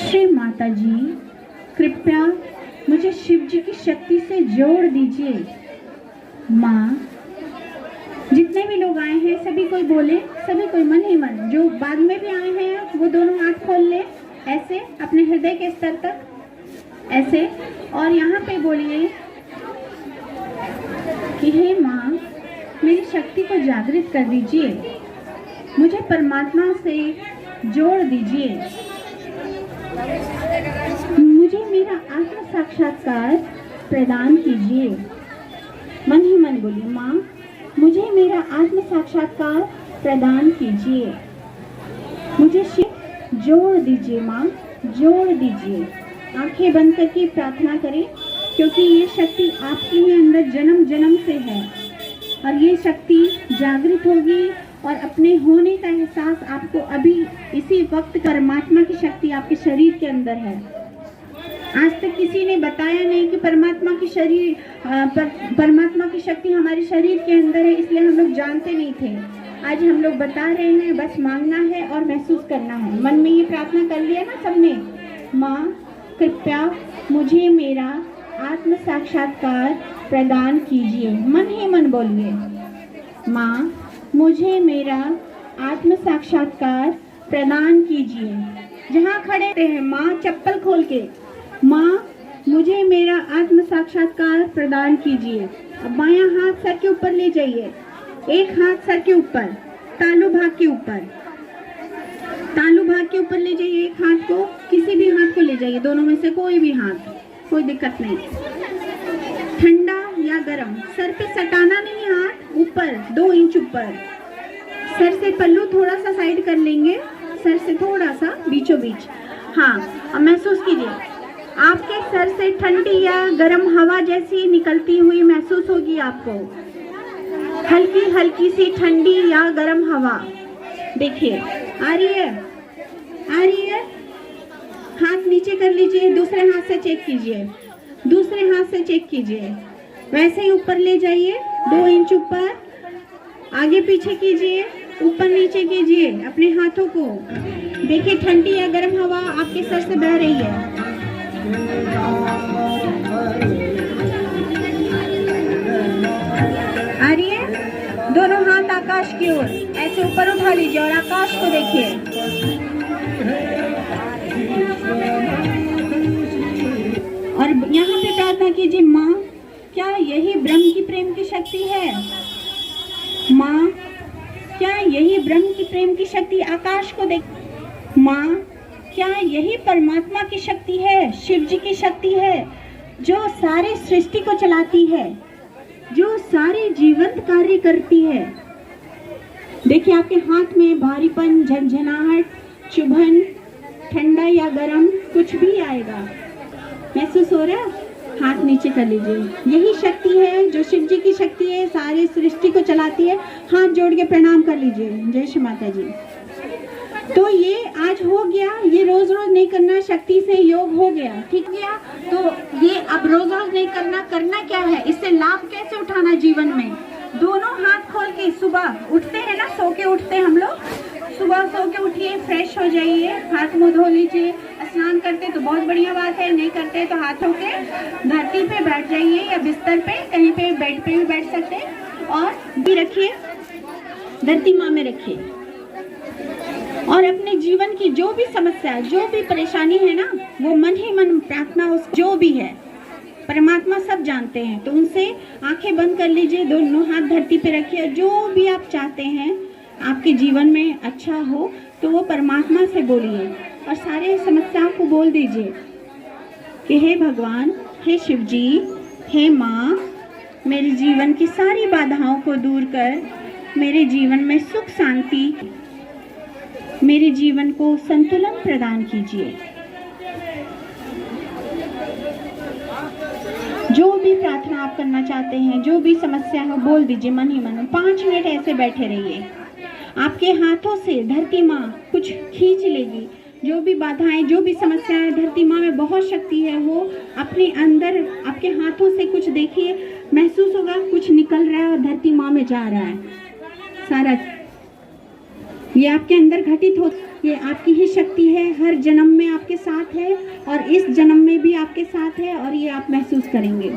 श्री माता जी कृपया मुझे शिव जी की शक्ति से जोड़ दीजिए। माँ, जितने भी लोग आए हैं सभी कोई बोले, सभी कोई मन ही मन, जो बाद में भी आए हैं वो दोनों हाथ खोल ले ऐसे अपने हृदय के स्तर तक ऐसे, और यहाँ पे बोलिए कि हे माँ मेरी शक्ति को जागृत कर दीजिए, मुझे परमात्मा से जोड़ दीजिए, मुझे मेरा आत्म साक्षात्कार प्रदान कीजिए। मन ही मन बोलिए, माँ मुझे मेरा आत्म साक्षात्कार प्रदान कीजिए, मुझे शिव जोड़ दीजिए, माँ जोड़ दीजिए। आंखें बंद करके प्रार्थना करें, क्योंकि ये शक्ति आपके ही अंदर जन्म जन्म से है और ये शक्ति जागृत होगी और अपने होने का एहसास आपको अभी इसी वक्त परमात्मा की शक्ति आपके शरीर के अंदर है। आज तक किसी ने बताया नहीं कि परमात्मा की शक्ति हमारे शरीर के अंदर है, इसलिए हम लोग जानते नहीं थे। आज हम लोग बता रहे हैं, बस मांगना है और महसूस करना है। मन में ये प्रार्थना कर लिया ना सबने, माँ कृपया मुझे मेरा आत्म साक्षात्कार प्रदान कीजिए। मन ही मन बोलिए, माँ मुझे मेरा आत्म साक्षात्कार प्रदान कीजिए। जहाँ खड़े हैं माँ चप्पल खोल के, माँ मुझे मेरा आत्म साक्षात्कार प्रदान कीजिए। अब बायां हाथ सर के ऊपर ले जाइए, एक हाथ सर के ऊपर, तालू भाग के ऊपर, तालू भाग के ऊपर ले जाइए। एक हाथ को, किसी भी हाथ को ले जाइए, दोनों में से कोई भी हाथ, कोई दिक्कत नहीं। ठंडा या गरम, सर पे सटाना नहीं, हाथ ऊपर 2 इंच ऊपर, सर से पल्लू थोड़ा सा साइड कर लेंगे, सर से थोड़ा सा बीचों बीच। हाँ, अब महसूस कीजिए आपके सर से ठंडी या गरम हवा जैसी निकलती हुई महसूस होगी आपको, हल्की हल्की सी ठंडी या गरम हवा। देखिए आ रही है, आ रही है। हाथ नीचे कर लीजिए, दूसरे हाथ से चेक कीजिए, दूसरे हाथ से चेक कीजिए, वैसे ही ऊपर ले जाइए 2 इंच ऊपर, आगे पीछे कीजिए, ऊपर नीचे कीजिए अपने हाथों को। देखिए ठंडी या गर्म हवा आपके सर से बह रही है। आ रही है। दोनों हाथ आकाश आकाश की ओर ऐसे ऊपर उठा लीजिए और आकाश को देखिए। और यहाँ पे प्रार्थना कीजिए, माँ क्या यही ब्रह्म की प्रेम की शक्ति है? माँ क्या यही ब्रह्म की प्रेम की शक्ति आकाश को देख? माँ क्या यही परमात्मा की शक्ति है, शिव जी की शक्ति है, जो सारी सृष्टि को चलाती है, जो सारे जीवंत कार्य करती है? देखिए आपके हाथ में भारीपन, झंझनाहट, चुभन, ठंडा या गर्म कुछ भी आएगा, महसूस हो रहा है? हाथ नीचे कर लीजिए। यही शक्ति है जो शिव जी की शक्ति है, सारी सृष्टि को चलाती है। हाथ जोड़ के प्रणाम कर लीजिए। जय श्री माता जी। तो ये आज हो गया, ये रोज रोज नहीं करना, शक्ति से योग हो गया, ठीक गया। तो ये अब रोज रोज नहीं करना, करना क्या है, इससे लाभ कैसे उठाना जीवन में? दोनों हाथ खोल के सुबह उठते हैं ना, सो के उठते हैं हम लोग, सुबह सो के उठिए, फ्रेश हो जाइए, हाथ मुंह धो लीजिए। स्नान करते तो बहुत बढ़िया बात है, नहीं करते तो हाथों के धरती पे बैठ जाइए या बिस्तर पे, कहीं पे बेड पे भी बैठ सकते हैं, और भी रखिए, धरती माँ में रखिए। और अपने जीवन की जो भी समस्या, जो भी परेशानी है ना, वो मन ही मन प्रार्थना, उस जो भी है परमात्मा सब जानते हैं, तो उनसे आंखें बंद कर लीजिए, दोनों हाथ धरती पे रखिए। जो भी आप चाहते हैं आपके जीवन में अच्छा हो, तो वो परमात्मा से बोलिए और सारे समस्याओं को बोल दीजिए कि हे भगवान, हे शिव जी, हे माँ, मेरे जीवन की सारी बाधाओं को दूर कर मेरे जीवन में सुख शांति, मेरे जीवन को संतुलन प्रदान कीजिए। जो भी प्रार्थना आप करना चाहते हैं, जो भी समस्या है, बोल दीजिए मन ही मन। 5 मिनट ऐसे बैठे रहिए। आपके हाथों से धरती माँ कुछ खींच लेगी, जो भी बाधाएं, जो भी समस्याएं, धरती माँ में बहुत शक्ति है, वो अपने अंदर आपके हाथों से कुछ देखिए, महसूस होगा कुछ निकल रहा है और धरती माँ में जा रहा है सारा। ये आपके अंदर घटित हो, ये आपकी ही शक्ति है, हर जन्म में आपके साथ है और इस जन्म में भी आपके साथ है, और ये आप महसूस करेंगे।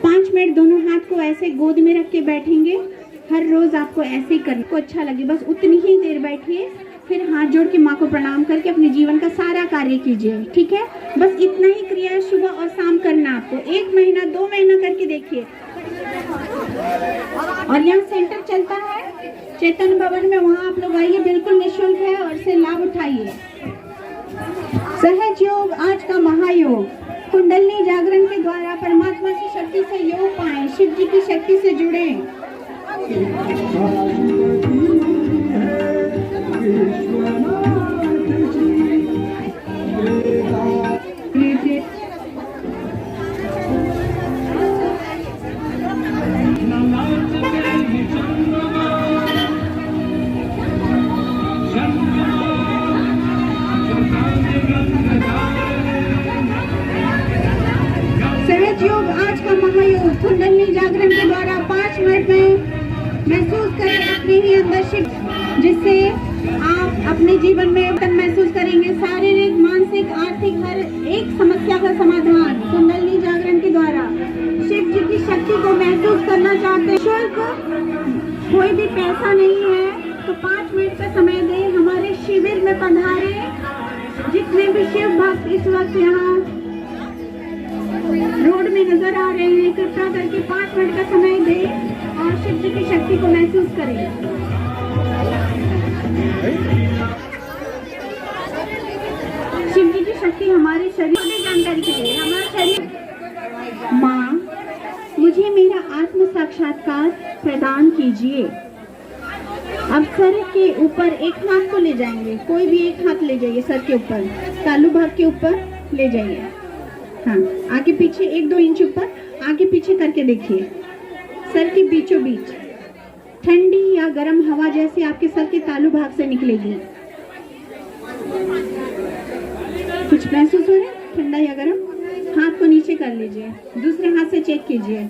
5 मिनट दोनों हाथ को ऐसे गोद में रख के बैठेंगे। हर रोज आपको ऐसे ही करने को अच्छा लगे, बस उतनी ही देर बैठिए, फिर हाथ जोड़ के माँ को प्रणाम करके अपने जीवन का सारा कार्य कीजिए, ठीक है। बस इतना ही क्रिया सुबह और शाम करना आपको। 1 महीना 2 महीना करके देखिए। और यहाँ सेंटर चलता है चैतन्य भवन में, वहाँ आप लोग आइए, बिल्कुल निःशुल्क है और इससे लाभ उठाइए। सहज योग आज का महायोग, कुंडलिनी जागरण के द्वारा परमात्मा की शक्ति से योग पाएं, शिव जी की शक्ति से जुड़े। सहज योग आज का महायोग, कुंडलिनी जागरण के द्वारा 5 मिनट में महसूस करें अपने ही अंदर शिव, जिससे आप अपने जीवन में महसूस करेंगे शारीरिक, मानसिक, आर्थिक हर एक समस्या का समाधान कुंडलिनी जागरण के द्वारा। शिव जी की शक्ति को महसूस करना चाहते हैं, शुल्क कोई भी पैसा नहीं है, तो 5 मिनट का समय दें, हमारे शिविर में पधारे। जितने भी शिव भक्त इस वक्त यहाँ रोड में नजर आ रहे हैं, कृपया करके 5 मिनट का समय दें और शिव जी की शक्ति को महसूस करें। शिव जी की शक्ति हमारे शरीर की जानकारी के लिए, हमारा शरीर। माँ, मुझे मेरा आत्म साक्षात्कार प्रदान कीजिए। अब सर के ऊपर एक हाथ को ले जाएंगे, कोई भी एक हाथ ले जाइए, सर के ऊपर, तालू भाग के ऊपर ले जाइए। हाँ, आगे पीछे 1-2 इंच ऊपर आगे पीछे करके देखिए। सर के बीचों बीच ठंडी या गर्म हवा जैसे आपके सर के तालू भाग से निकलेगी। कुछ महसूस हो रहा है, ठंडा या गर्म? हाथ को नीचे कर लीजिए, दूसरे हाथ से चेक कीजिए,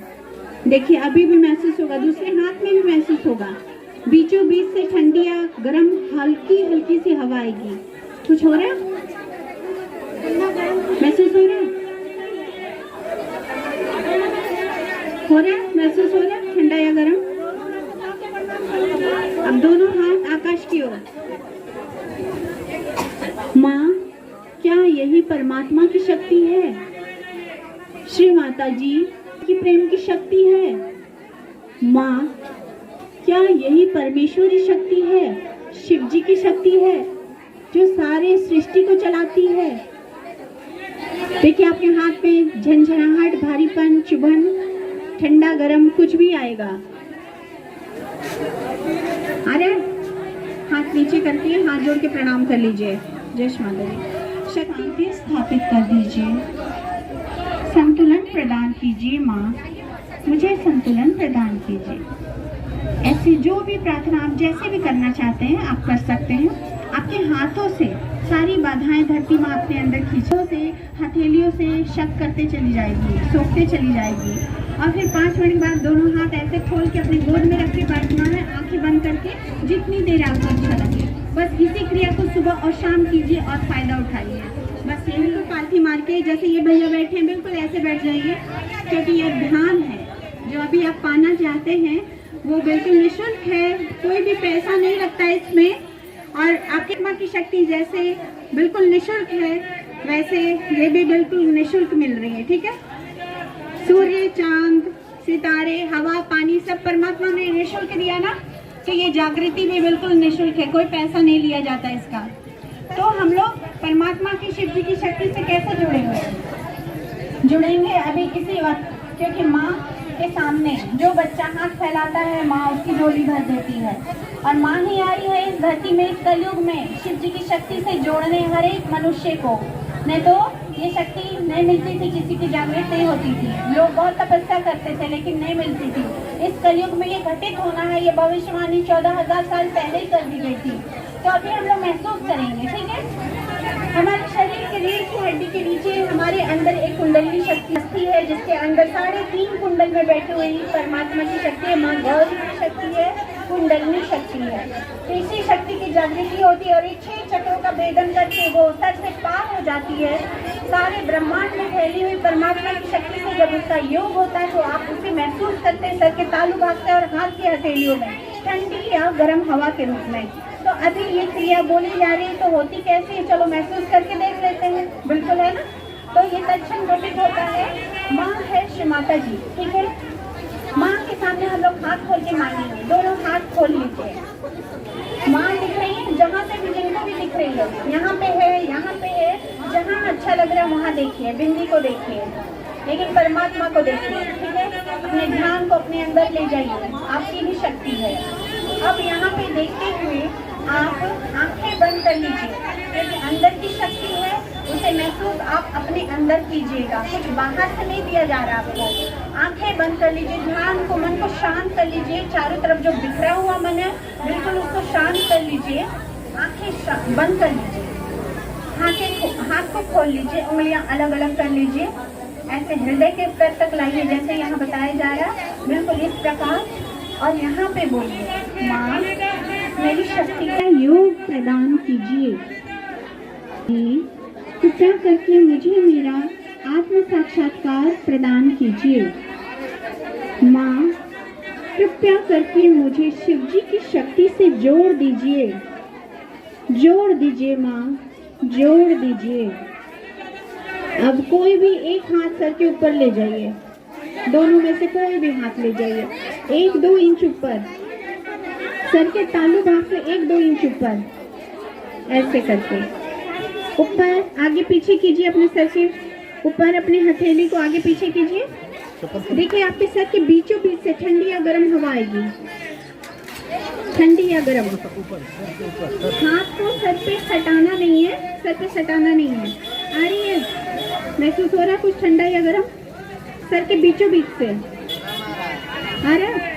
देखिए अभी भी महसूस होगा, दूसरे हाथ में भी महसूस होगा। बीचों बीच से ठंडी या गर्म हल्की हल्की सी हवा आएगी। कुछ हो रहा है, महसूस हो रहा है? हो रहा है, महसूस हो रहा है, ठंडा या गर्म? अब दोनों हाथ आकाश की ओर। माँ, क्या यही परमात्मा की शक्ति है? श्री माता जी की प्रेम की शक्ति है। माँ, क्या यही परमेश्वरी शक्ति है, शिव जी की शक्ति है, जो सारे सृष्टि को चलाती है? देखिए आपके हाथ में झंझनाहट, भारीपन, चुभन, ठंडा गरम कुछ भी आएगा। अरे हाथ नीचे करके हाथ जोड़ के प्रणाम कर लीजिए। जय श्री माता दी। शक्ति भी स्थापित कर दीजिए, संतुलन प्रदान कीजिए। माँ, मुझे संतुलन प्रदान कीजिए। ऐसी जो भी प्रार्थना आप जैसे भी करना चाहते हैं आप कर सकते हैं। आपके हाथों से सारी बाधाएं धरती माँ अपने अंदर खींचों से, हथेलियों से शक करते चली जाएगी, सोखते चली जाएगी। और फिर 5 मिनट बाद दोनों हाथ ऐसे खोल के अपने गोद में रख के प्रार्थना है, आंखें बंद करके जितनी देर आपको अच्छा लगे बस इसी क्रिया को सुबह और शाम कीजिए और फायदा उठाइए। बस यही तो पालथी मार के जैसे ये भैया बैठे हैं बिल्कुल ऐसे बैठ जाइए, क्योंकि ये ध्यान है जो अभी आप पाना चाहते हैं वो बिल्कुल निःशुल्क है, कोई भी पैसा नहीं लगता है इसमें। और आपकी माँ की शक्ति जैसे बिल्कुल निःशुल्क है वैसे ये भी बिल्कुल निःशुल्क मिल रही है। ठीक है, सूर्य, चांद, सितारे, हवा, पानी सब परमात्मा ने निःशुल्क दिया ना, तो ये जागृति भी बिल्कुल निःशुल्क है, कोई पैसा नहीं लिया जाता इसका। तो हम लोग परमात्मा की, शिव जी की शक्ति से कैसे जुड़ेंगे अभी इसी वक्त, क्योंकि माँ के सामने जो बच्चा हाथ फैलाता है माँ उसकी झोली भर देती है। और माँ ही आई है इस धरती में, इस कलयुग में शिव जी की शक्ति से जोड़ने हर एक मनुष्य को। नहीं तो ये शक्ति नहीं मिलती थी, किसी की जागृत नहीं होती थी, लोग बहुत तपस्या करते थे लेकिन नहीं मिलती थी। इस कलयुग में ये घटित होना है, ये भविष्यवाणी 14,000 साल पहले ही कर दी गई थी। तो अभी हम लोग महसूस करेंगे। ठीक है, हमारे शरीर के रीढ़ की हड्डी के नीचे हमारे अंदर एक कुंडलिनी शक्ति है, जिसके अंदर 3.5 कुंडल में बैठी हुई परमात्मा की शक्ति है। माँ गौरी की शक्ति है, कुंडलिनी शक्ति है। तो इसी शक्ति की जागृति होती है और ये 6 चक्रों का भेदन करके वो सच से पार हो जाती है। सारे ब्रह्मांड में फैली हुई परमात्मा की शक्ति से जब उसका योग होता है तो आप उसे महसूस करते हैं सर के तालू भागते और हाथ की हथेलियों में ठंडी या गर्म हवा के रूप में। तो अभी ये क्रिया बोली जा रही है तो होती कैसी है, चलो महसूस करके देख लेते हैं। बिल्कुल है ना। तो ये तत्क्षण घटित होता है। माँ है श्री माता जी। ठीक है, माँ के सामने हम लोग हाथ खोल के मांगेंगे, दोनों हाथ खोल लीजिए। माँ दिख रही है, जहाँ से भी जिनको भी दिख रही है, यहाँ पे है, यहाँ पे है, जहाँ अच्छा लग रहा है वहाँ देखिए, बिंदी को देखिए, लेकिन परमात्मा को देखिए। ठीक है, अपने ध्यान को अपने अंदर ले जाइए, आपकी ही शक्ति है। अब यहाँ पे देखते हुए आप आंखें बंद कर लीजिए, क्योंकि अंदर की शक्ति है उसे महसूस आप अपने अंदर कीजिएगा, कुछ बाहर से नहीं दिया जा रहा आपको। आंखें बंद कर लीजिए, ध्यान को, मन को शांत कर लीजिए। चारों तरफ जो बिखरा हुआ मन है बिल्कुल उसको शांत कर लीजिए। आंखें बंद कर लीजिए, हाथ को खोल लीजिए, उंगलियां अलग अलग कर लीजिए, ऐसे हृदय के स्तर तक लाइए जैसे यहाँ बताया जा रहा है, बिल्कुल इस प्रकार। और यहाँ पे बोलिए, माँ मेरी शक्ति का योग प्रदान कीजिए, कृपया करके मुझे मेरा आत्म साक्षात्कार प्रदान कीजिए। माँ कृपया करके मुझे शिव जी की शक्ति से जोड़ दीजिए, जोड़ दीजिए माँ, जोड़ दीजिए। अब कोई भी एक हाथ सर के ऊपर ले जाइए, दोनों में से कोई भी हाथ ले जाइए, 1-2 इंच ऊपर, सर के तालू भाग से 1-2 इंच ऊपर, ऐसे करके ऊपर आगे पीछे कीजिए। अपने सर के ऊपर अपनी हथेली को आगे पीछे कीजिए। देखिए आपके सर के बीचों बीच से ठंडी या गर्म हवा आएगी, ठंडी या गर्म। हाथ को सर पे सटाना नहीं है, सर पे सटाना नहीं है। आ रही है, महसूस हो रहा है कुछ ठंडा या गर्म सर के बीचों बीच से? आ रहा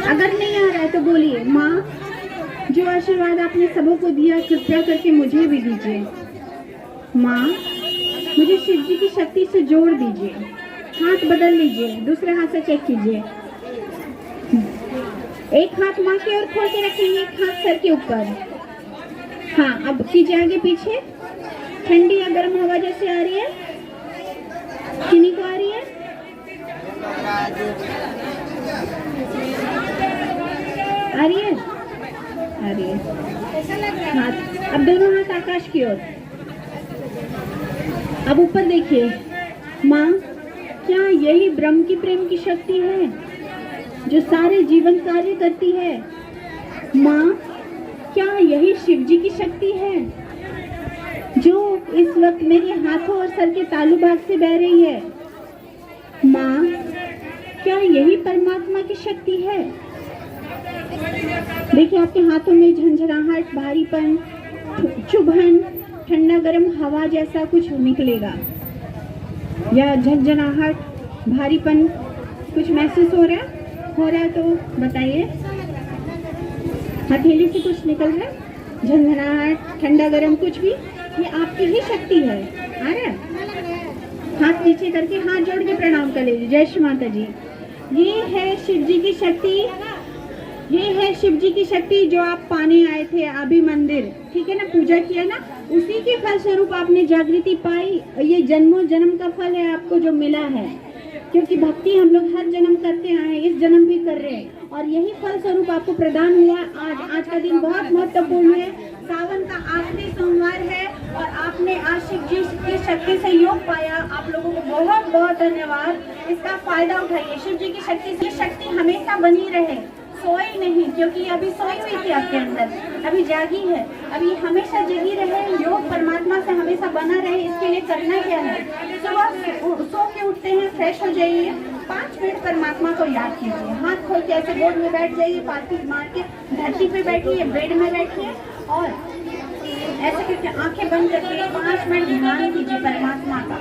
अगर नहीं आ रहा है तो बोलिए, माँ जो आशीर्वाद आपने सबों को दिया कृपया करके मुझे भी दीजिए। माँ मुझे शिव जी की शक्ति से जोड़ दीजिए। हाथ बदल लीजिए, दूसरे हाथ से चेक कीजिए। एक हाथ माँ की ओर खोल के रखेंगे, एक हाथ सर के ऊपर। हाँ, अब कीजिए आगे पीछे। ठंडी या गर्म हवा जैसे आ रही है, किन्हीं को आ रही है? रही है? आ रही है। हाथ, अब दोनों हाथ आकाश की ओर। अब ऊपर देखिए। माँ, क्या यही ब्रह्म की प्रेम की शक्ति है जो सारे जीवन कार्य करती है? माँ, क्या यही शिव जी की शक्ति है जो इस वक्त मेरे हाथों और सर के तालु भाग से बह रही है? माँ, क्या यही परमात्मा की शक्ति है? देखिए आपके हाथों में झंझनाहट, भारीपन, चुभन, ठंडा गर्म हवा जैसा कुछ निकलेगा या झंझनाहट, भारीपन कुछ महसूस हो रहा है? तो बताइए। हथेली से कुछ निकल रहा है? झंझनाहट, ठंडा गर्म कुछ भी? ये आपकी ही शक्ति है। आ रहा है? हाथ नीचे करके हाथ जोड़ के प्रणाम कर लीजिए। जय श्री माता जी। ये है शिव जी की शक्ति। ये है शिव जी की शक्ति जो आप पाने आए थे अभी मंदिर, ठीक है ना, पूजा किया ना, उसी के फल स्वरूप आपने जागृति पाई। ये जन्मों जन्म का फल है आपको जो मिला है, क्योंकि भक्ति हम लोग हर जन्म करते आए हैं, इस जन्म भी कर रहे हैं, और यही फल स्वरूप आपको प्रदान हुआ। आज का दिन बहुत महत्वपूर्ण है। सावन का आखिरी सोमवार है और आपने आज शिव जी की शक्ति से योग पाया। आप लोगों को बहुत बहुत धन्यवाद। इसका फायदा उठाइए। शिव जी की शक्ति हमेशा बनी रहे, सोई नहीं, क्योंकि अभी सोई हुई थी आपके अंदर, अभी जागी है, अभी हमेशा जगी रहे। योग परमात्मा से हमेशा बना रहे। इसके लिए करना क्या है? सुबह सो के उठते हैं, फ्रेश हो जाइए, 5 मिनट परमात्मा को याद कीजिए। हाथ खोल के ऐसे गोद में बैठ जाइए, पालथी मार के धरती पे बैठिए, बेड में बैठिए और ऐसे करके आंखें बंद करके 5 मिनट ध्यान कीजिए परमात्मा का।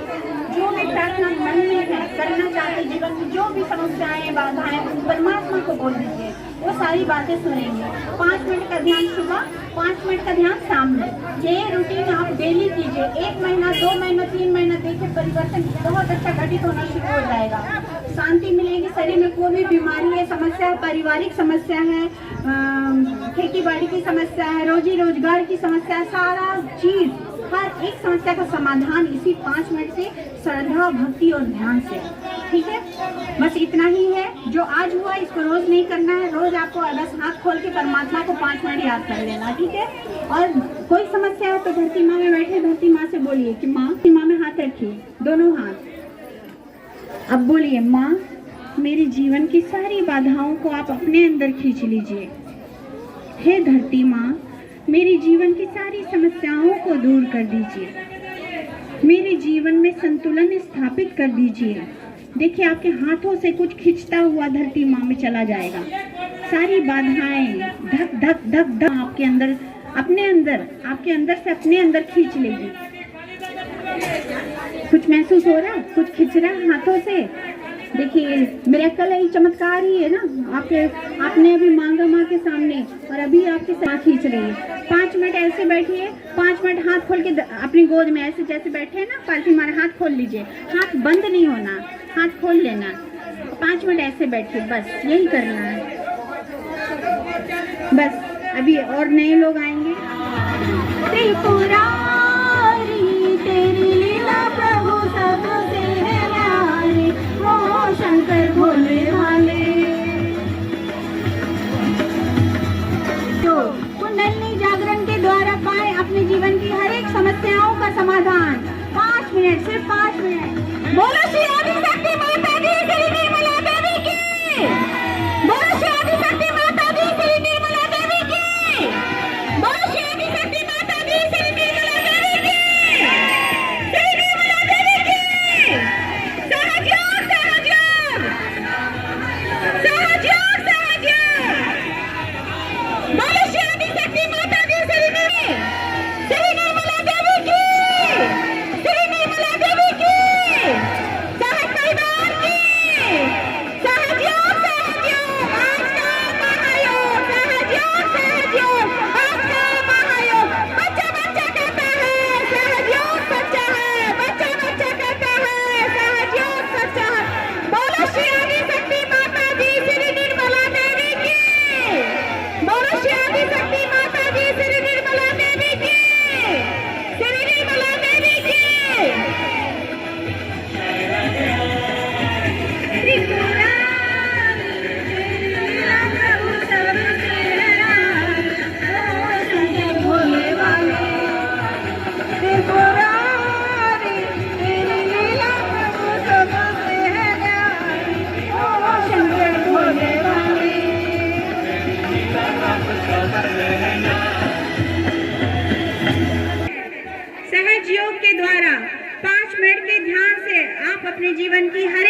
जो भी प्रार्थना मन में है, करना चाहते जीवन में, जो भी समस्याएं, बाधाएं, परमात्मा को बोल दीजिए, वो सारी बातें सुनेंगे। 5 मिनट का ध्यान सुबह, 5 मिनट का ध्यान शाम में। ये रूटीन आप डेली कीजिए। 1 महीना, 2 महीना, 3 महीना देखिए, परिवर्तन बहुत अच्छा घटित होना शुरू हो जाएगा। शांति मिलेगी शरीर में। कोई भी बीमारी है, समस्या है, पारिवारिक समस्या है, खेती बाड़ी की समस्या है, रोजी रोजगार की समस्या, सारा चीज, हर एक समस्या का समाधान इसी 5 मिनट से, श्रद्धा, भक्ति और ध्यान से। ठीक है, बस इतना ही है। जो आज हुआ इसको रोज नहीं करना है। रोज आपको बस हाथ खोल के परमात्मा को 5 मिनट याद कर लेना, ठीक है। और कोई समस्या है तो धरती माँ में बैठे धरती माँ से बोलिए कि माँ में हाथ रखिए, दोनों हाथ। अब बोलिए, माँ मेरे जीवन की सारी बाधाओं को आप अपने अंदर खींच लीजिए। हे धरती माँ, मेरे जीवन की सारी समस्याओं को दूर कर दीजिए। मेरे जीवन में संतुलन स्थापित कर दीजिए। देखिए आपके हाथों से कुछ खींचता हुआ धरती माँ में चला जाएगा। सारी बाधाएं धक धक धक धक आपके अंदर, आपके अंदर से अपने अंदर खींच लेगी। कुछ महसूस हो रहा, कुछ खींच रहा हाथों से। देखिए मिरेकल है, चमत्कार ही है ना। आपने अभी मांगा माँ के सामने और अभी आपके साथ खींच रही है। 5 मिनट ऐसे बैठिए, 5 मिनट हाथ खोल के अपनी गोद में ऐसे जैसे बैठे हैं ना, पालथी मारे, हाथ खोल लीजिए। हाथ बंद नहीं होना, हाथ खोल लेना। 5 मिनट ऐसे बैठिए, बस यही करना है। बस अभी और नए लोग आएंगे। तेरी लीला प्रभु सबसे है न्यारी, ओ शंकर भोले भाले। तो कुंडलिनी जागरण के द्वारा पाए अपने जीवन की हर एक समस्याओं का समाधान। 5 मिनट, सिर्फ 5 मिनट। बोलो श्री आदिशक्ति माता दी, श्री निर्मला देवी की। बोलो श्री आदिशक्ति माता दी, श्री निर्मला देवी की। बोलो श्री आदिशक्ति माता दी, श्री निर्मला देवी की।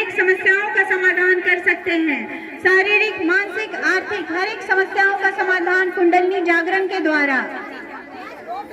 एक समस्याओं का समाधान कर सकते हैं। शारीरिक, मानसिक, आर्थिक हर एक समस्याओं का समाधान कुंडलिनी जागरण के द्वारा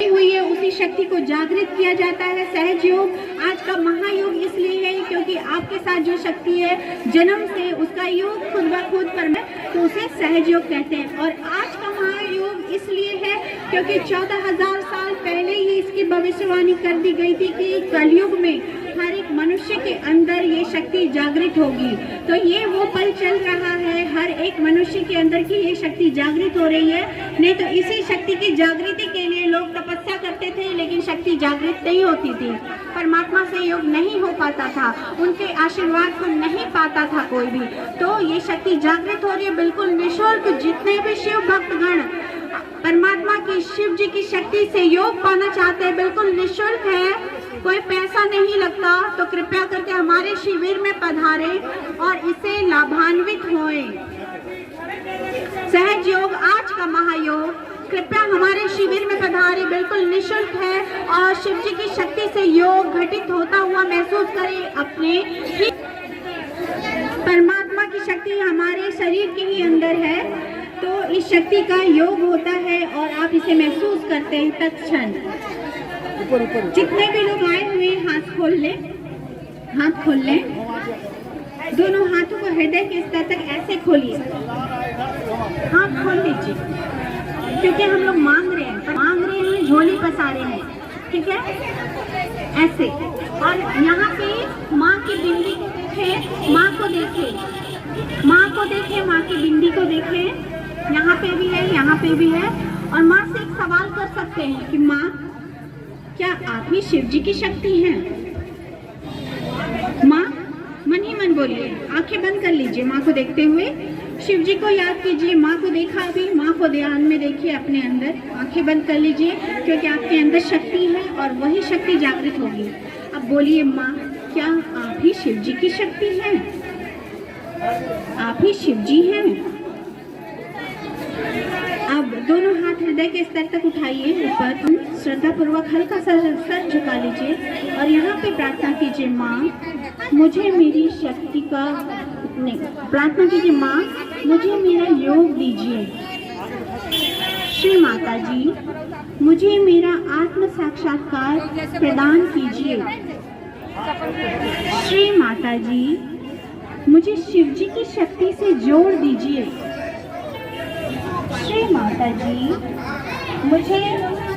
हुई है, उसी शक्ति को जागृत किया जाता है। सहज योग आज का महायोग इसलिए है क्योंकि आपके साथ जो शक्ति है जन्म से उसका योग खुद ब खुद पर तो उसे सहज योग कहते हैं। और आज का महायोग इसलिए है क्योंकि 14,000 साल पहले ही इसकी भविष्यवाणी कर दी गई थी कि कलयुग में हर एक मनुष्य के अंदर ये शक्ति जागृत होगी। तो ये वो पल चल रहा है, हर एक मनुष्य के अंदर की ये शक्ति जागृत हो रही है। नहीं तो इसी शक्ति की जागृति के लिए लोग तपस्या करते थे, लेकिन शक्ति जागृत नहीं होती थी। परमात्मा से योग नहीं हो पाता था, उनके आशीर्वाद को नहीं पाता था कोई भी। तो ये शक्ति जागृत हो रही है बिल्कुल निःशुल्क। जितने भी शिव भक्तगण परमात्मा की, शिव जी की शक्ति से योग पाना चाहते हैं, बिल्कुल निःशुल्क है, कोई पैसा नहीं लगता। तो कृपया करके हमारे शिविर में पधारे और इसे लाभान्वित होएं। सहज योग आज का महायोग, कृपया हमारे शिविर में पधारे, बिल्कुल निःशुल्क है और शिव जी की शक्ति से योग घटित होता हुआ महसूस करें। अपने परमात्मा की शक्ति हमारे शरीर के ही अंदर है, तो इस शक्ति का योग होता है और आप इसे महसूस करते हैं तत्क्षण। जितने भी लोग आए हुए हाथ खोल लें, हाथ खोल लें। दोनों हाथों को हृदय के स्तर तक ऐसे खोलिए, हाथ खोल लीजिए, क्योंकि हम लोग मांग रहे हैं, झोली पसारे हैं, ठीक है, ऐसे। और यहाँ पे माँ की बिंदी को देखें, माँ को देखें, माँ को देखें, माँ की बिंदी को देखें। यहाँ पे भी है, यहाँ पे भी है। और माँ से एक सवाल कर सकते हैं कि माँ, क्या आप ही शिव जी की शक्ति हैं? माँ, मन ही मन बोलिए, आंखें बंद कर लीजिए, माँ को देखते हुए शिव जी को याद कीजिए। माँ को देखा अभी, माँ को ध्यान में देखिए अपने अंदर, आंखें बंद कर लीजिए, क्योंकि आपके अंदर शक्ति है और वही शक्ति जागृत होगी। अब बोलिए, माँ, क्या आप ही शिव जी की शक्ति हैं? आप ही शिव जी हैं? अब दोनों हाथ हृदय के स्तर तक उठाइए ऊपर, श्रद्धा पूर्वक हल्का सा सर झुका लीजिए और यहाँ पे प्रार्थना कीजिए, माँ मुझे मेरी शक्ति का नहीं, प्रार्थना कीजिए, माँ मुझे मेरा योग दीजिए। श्री माता जी, मुझे मेरा आत्म साक्षात्कार प्रदान कीजिए। श्री माता जी, मुझे शिव जी की शक्ति से जोड़ दीजिए। श्री माता जी, मुझे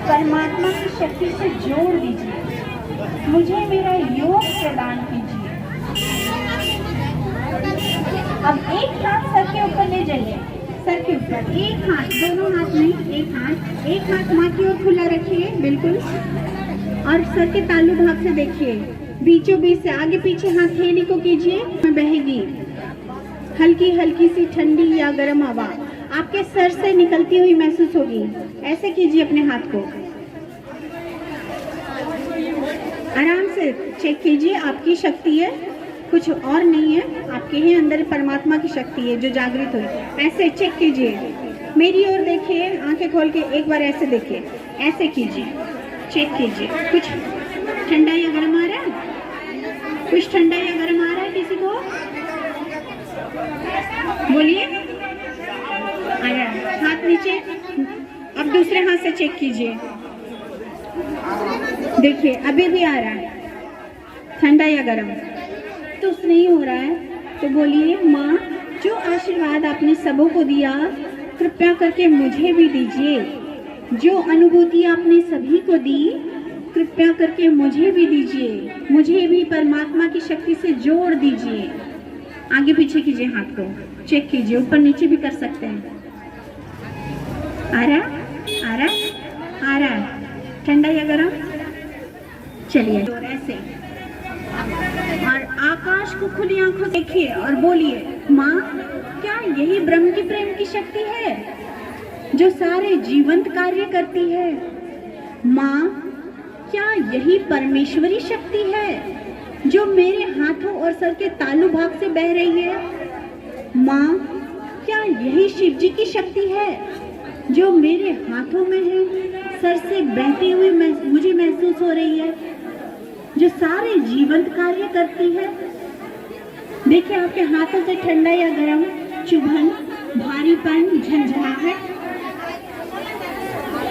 परमात्मा की शक्ति से जोड़ दीजिए, मुझे मेरा योग प्रदान कीजिए। अब एक हाथ सर के ऊपर ले जाइए, सर के ऊपर एक हाथ, दोनों हाथ नहीं, एक हाथ माँ की ओर खुला रखिए बिल्कुल, और सर के तालू भाग से देखिए, बीचों बीच से आगे पीछे हथेली को कीजिए, बहेगी हल्की हल्की सी ठंडी या गर्म हवा आपके सर से निकलती हुई महसूस होगी। ऐसे कीजिए अपने हाथ को, आराम से चेक कीजिए, आपकी शक्ति है, कुछ और नहीं है, आपके ही अंदर परमात्मा की शक्ति है जो जागृत हुई। ऐसे चेक कीजिए, मेरी ओर देखिए, आंखें खोल के एक बार ऐसे देखिए, ऐसे कीजिए, चेक कीजिए। कुछ ठंडा या गर्म आ रहा है? कुछ ठंडा या गर्म आ रहा है किसी को? बोलिए, आ रहा है। हाथ नीचे, अब दूसरे हाथ से चेक कीजिए, देखिए अभी भी आ रहा है, ठंडा या गर्म? तो नहीं हो रहा है तो बोलिए, माँ जो आशीर्वाद आपने सबों को दिया, कृपया करके मुझे भी दीजिए। जो अनुभूति आपने सभी को दी, कृपया करके मुझे भी दीजिए, मुझे भी परमात्मा की शक्ति से जोड़ दीजिए। आगे पीछे कीजिए, हाथ को चेक कीजिए, ऊपर नीचे भी कर सकते हैं। आ रहा आ रहा आ रहा, ठंडा या गर्म? चलिए ऐसे, और आकाश को खुली आंखों देखिए और बोलिए, माँ क्या यही ब्रह्म की प्रेम की शक्ति है जो सारे जीवंत कार्य करती है? माँ क्या यही परमेश्वरी शक्ति है जो मेरे हाथों और सर के तालु भाग से बह रही है? माँ क्या यही शिव जी की शक्ति है जो मेरे हाथों में है, सर से बहती हुई मुझे महसूस हो रही है, जो सारे जीवंत कार्य करती है? देखिए आपके हाथों से ठंडा या गर्म, चुभन, भारीपन, झंझनाहट।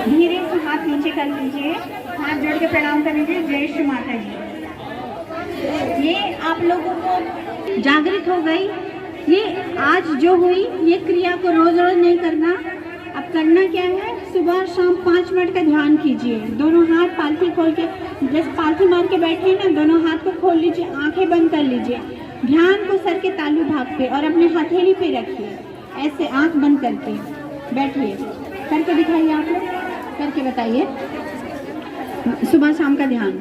धीरे से हाथ नीचे कर लीजिए, हाथ जोड़ के प्रणाम कर लीजिए। जय श्री माता जी। ये आप लोगों को जागृत हो गई। ये आज जो हुई ये क्रिया को रोज रोज नहीं करना। अब करना क्या है, सुबह शाम 5 मिनट का ध्यान कीजिए। दोनों हाथ पालथी खोल के, जैसे पालथी मार के बैठे हैं ना, दोनों हाथ को खोल लीजिए, आंखें बंद कर लीजिए। ध्यान को सर के तालू भाग पे और अपने हथेली पे रखिए। ऐसे आंख बंद करके बैठिए। करके दिखाइए, आप लोग करके बताइए। सुबह शाम का ध्यान,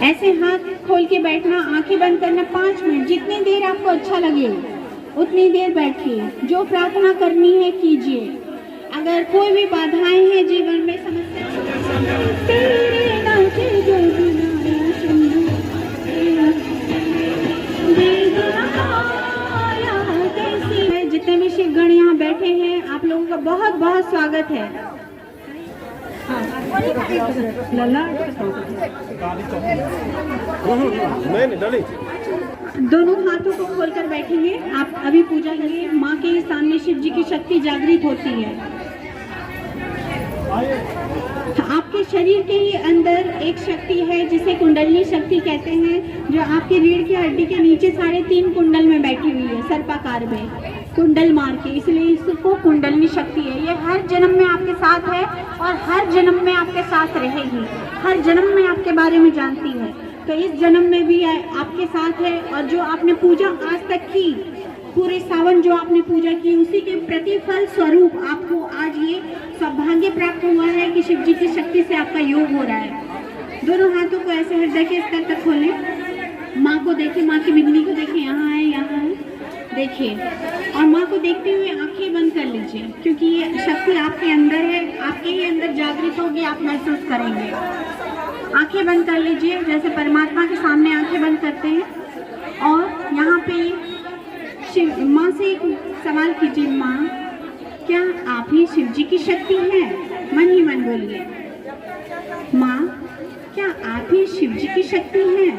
ऐसे हाथ खोल के बैठना, आंखें बंद करना 5 मिनट। जितनी देर आपको अच्छा लगे उतनी देर बैठिए। जो प्रार्थना करनी है कीजिए। अगर कोई भी बाधाएं हैं जीवन में, समस्या जितने भी शिवगण यहाँ बैठे हैं, आप लोगों का बहुत बहुत स्वागत है। दोनों हाथों को खोलकर बैठेंगे। आप अभी पूजा करिए। माँ के सामने शिव जी की शक्ति जागृत होती है। आपके शरीर के ही अंदर एक शक्ति है जिसे कुंडलिनी शक्ति कहते हैं, जो आपके रीढ़ की हड्डी के नीचे 3.5 कुंडल में बैठी हुई है, सर्पाकार में कुंडल मार के, इसलिए इसको कुंडलिनी शक्ति है। ये हर जन्म में आपके साथ है और हर जन्म में आपके साथ रहेगी। हर जन्म में आपके बारे में जानती है, तो इस जन्म में भी आपके साथ है। और जो आपने पूजा आज तक की, पूरे सावन जो आपने पूजा की, उसी के प्रतिफल स्वरूप आपको आज ये सौभाग्य प्राप्त हुआ है कि शिव जी की शक्ति से आपका योग हो रहा है। दोनों हाथों को ऐसे हृदय के स्तर तक खोलें। माँ को देखिए, माँ की बिंदी को देखिए, यहाँ है, यहाँ है, देखिए। और माँ को देखते हुए आंखें बंद कर लीजिए, क्योंकि ये शक्ति आपके अंदर है, आपके ही अंदर जागृत होगी, आप महसूस करेंगे। आंखें बंद कर लीजिए, जैसे परमात्मा के सामने आंखें बंद करते हैं। और यहाँ पे शिव माँ से एक सवाल कीजिए, माँ क्या आप ही शिव जी की शक्ति हैं? मन ही मन बोलिए, माँ क्या आप ही शिव जी की शक्ति हैं?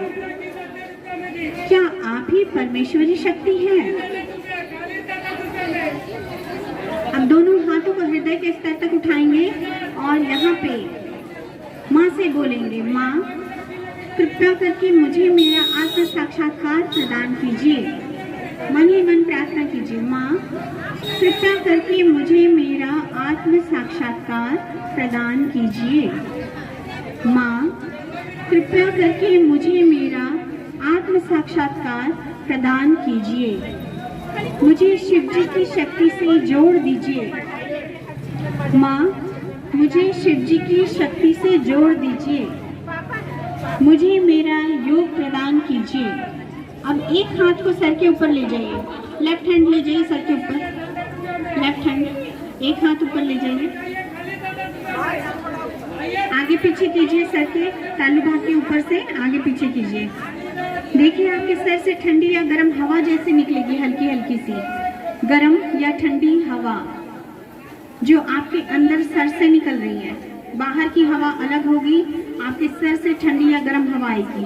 क्या आप ही परमेश्वरी शक्ति हैं? अब दोनों हाथों को हृदय के स्तर तक उठाएंगे और यहाँ पे माँ से बोलेंगे, माँ कृपया करके मुझे मेरा आत्म साक्षात्कार प्रदान कीजिए। मन ही मन प्रार्थना कीजिए, माँ कृपया करके मुझे मेरा आत्म साक्षात्कार प्रदान कीजिए। माँ कृपया करके मुझे मेरा आत्म साक्षात्कार प्रदान कीजिए। मुझे शिव जी की शक्ति से जोड़ दीजिए। माँ मुझे शिव जी की शक्ति से जोड़ दीजिए। मुझे मेरा योग प्रदान कीजिए। अब एक हाथ को सर के ऊपर ले जाइए, लेफ्ट हैंड ले जाइए सर के ऊपर, लेफ्ट हैंड, एक हाथ ऊपर ले जाइए, आगे पीछे कीजिए, सर के तालू भाग के ऊपर से आगे पीछे कीजिए। देखिए आपके सर से ठंडी या गर्म हवा जैसे निकलेगी, हल्की हल्की सी गर्म या ठंडी हवा जो आपके अंदर सर से निकल रही है। बाहर की हवा अलग होगी, आपके सर से ठंडी या गर्म हवा आएगी।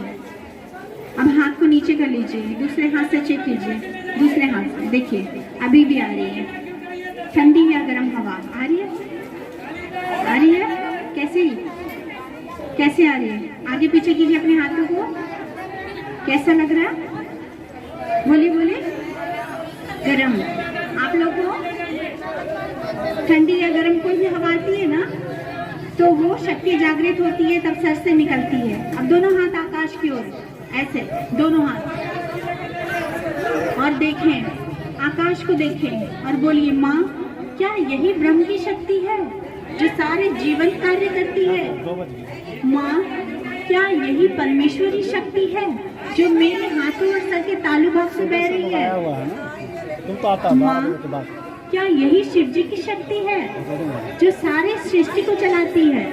अब हाथ को नीचे कर लीजिए, दूसरे हाथ से चेक कीजिए, दूसरे हाथ से देखिए, अभी भी आ रही है ठंडी या गर्म हवा। आ रही है, आ रही है, कैसे कैसे आ रही है? आगे पीछे कीजिए अपने हाथों को, कैसा लग रहा है? बोलिए बोलिए, गर्म। आप लोग को ठंडी या गर्म कोई भी हवा आती है ना, तो वो शक्ति जागृत होती है, तब सर से निकलती है। अब दोनों हाथ आकाश की ओर, ऐसे दोनों हाथ, और देखें, आकाश को देखें और बोलिए, माँ क्या यही ब्रह्म की शक्ति है जो सारे जीवन कार्य करती है? माँ क्या यही परमेश्वरी शक्ति है जो मेरे हाथों और सर के तालु भाग से बह रही है? माँ क्या यही शिव जी की शक्ति है जो सारे सृष्टि को चलाती है?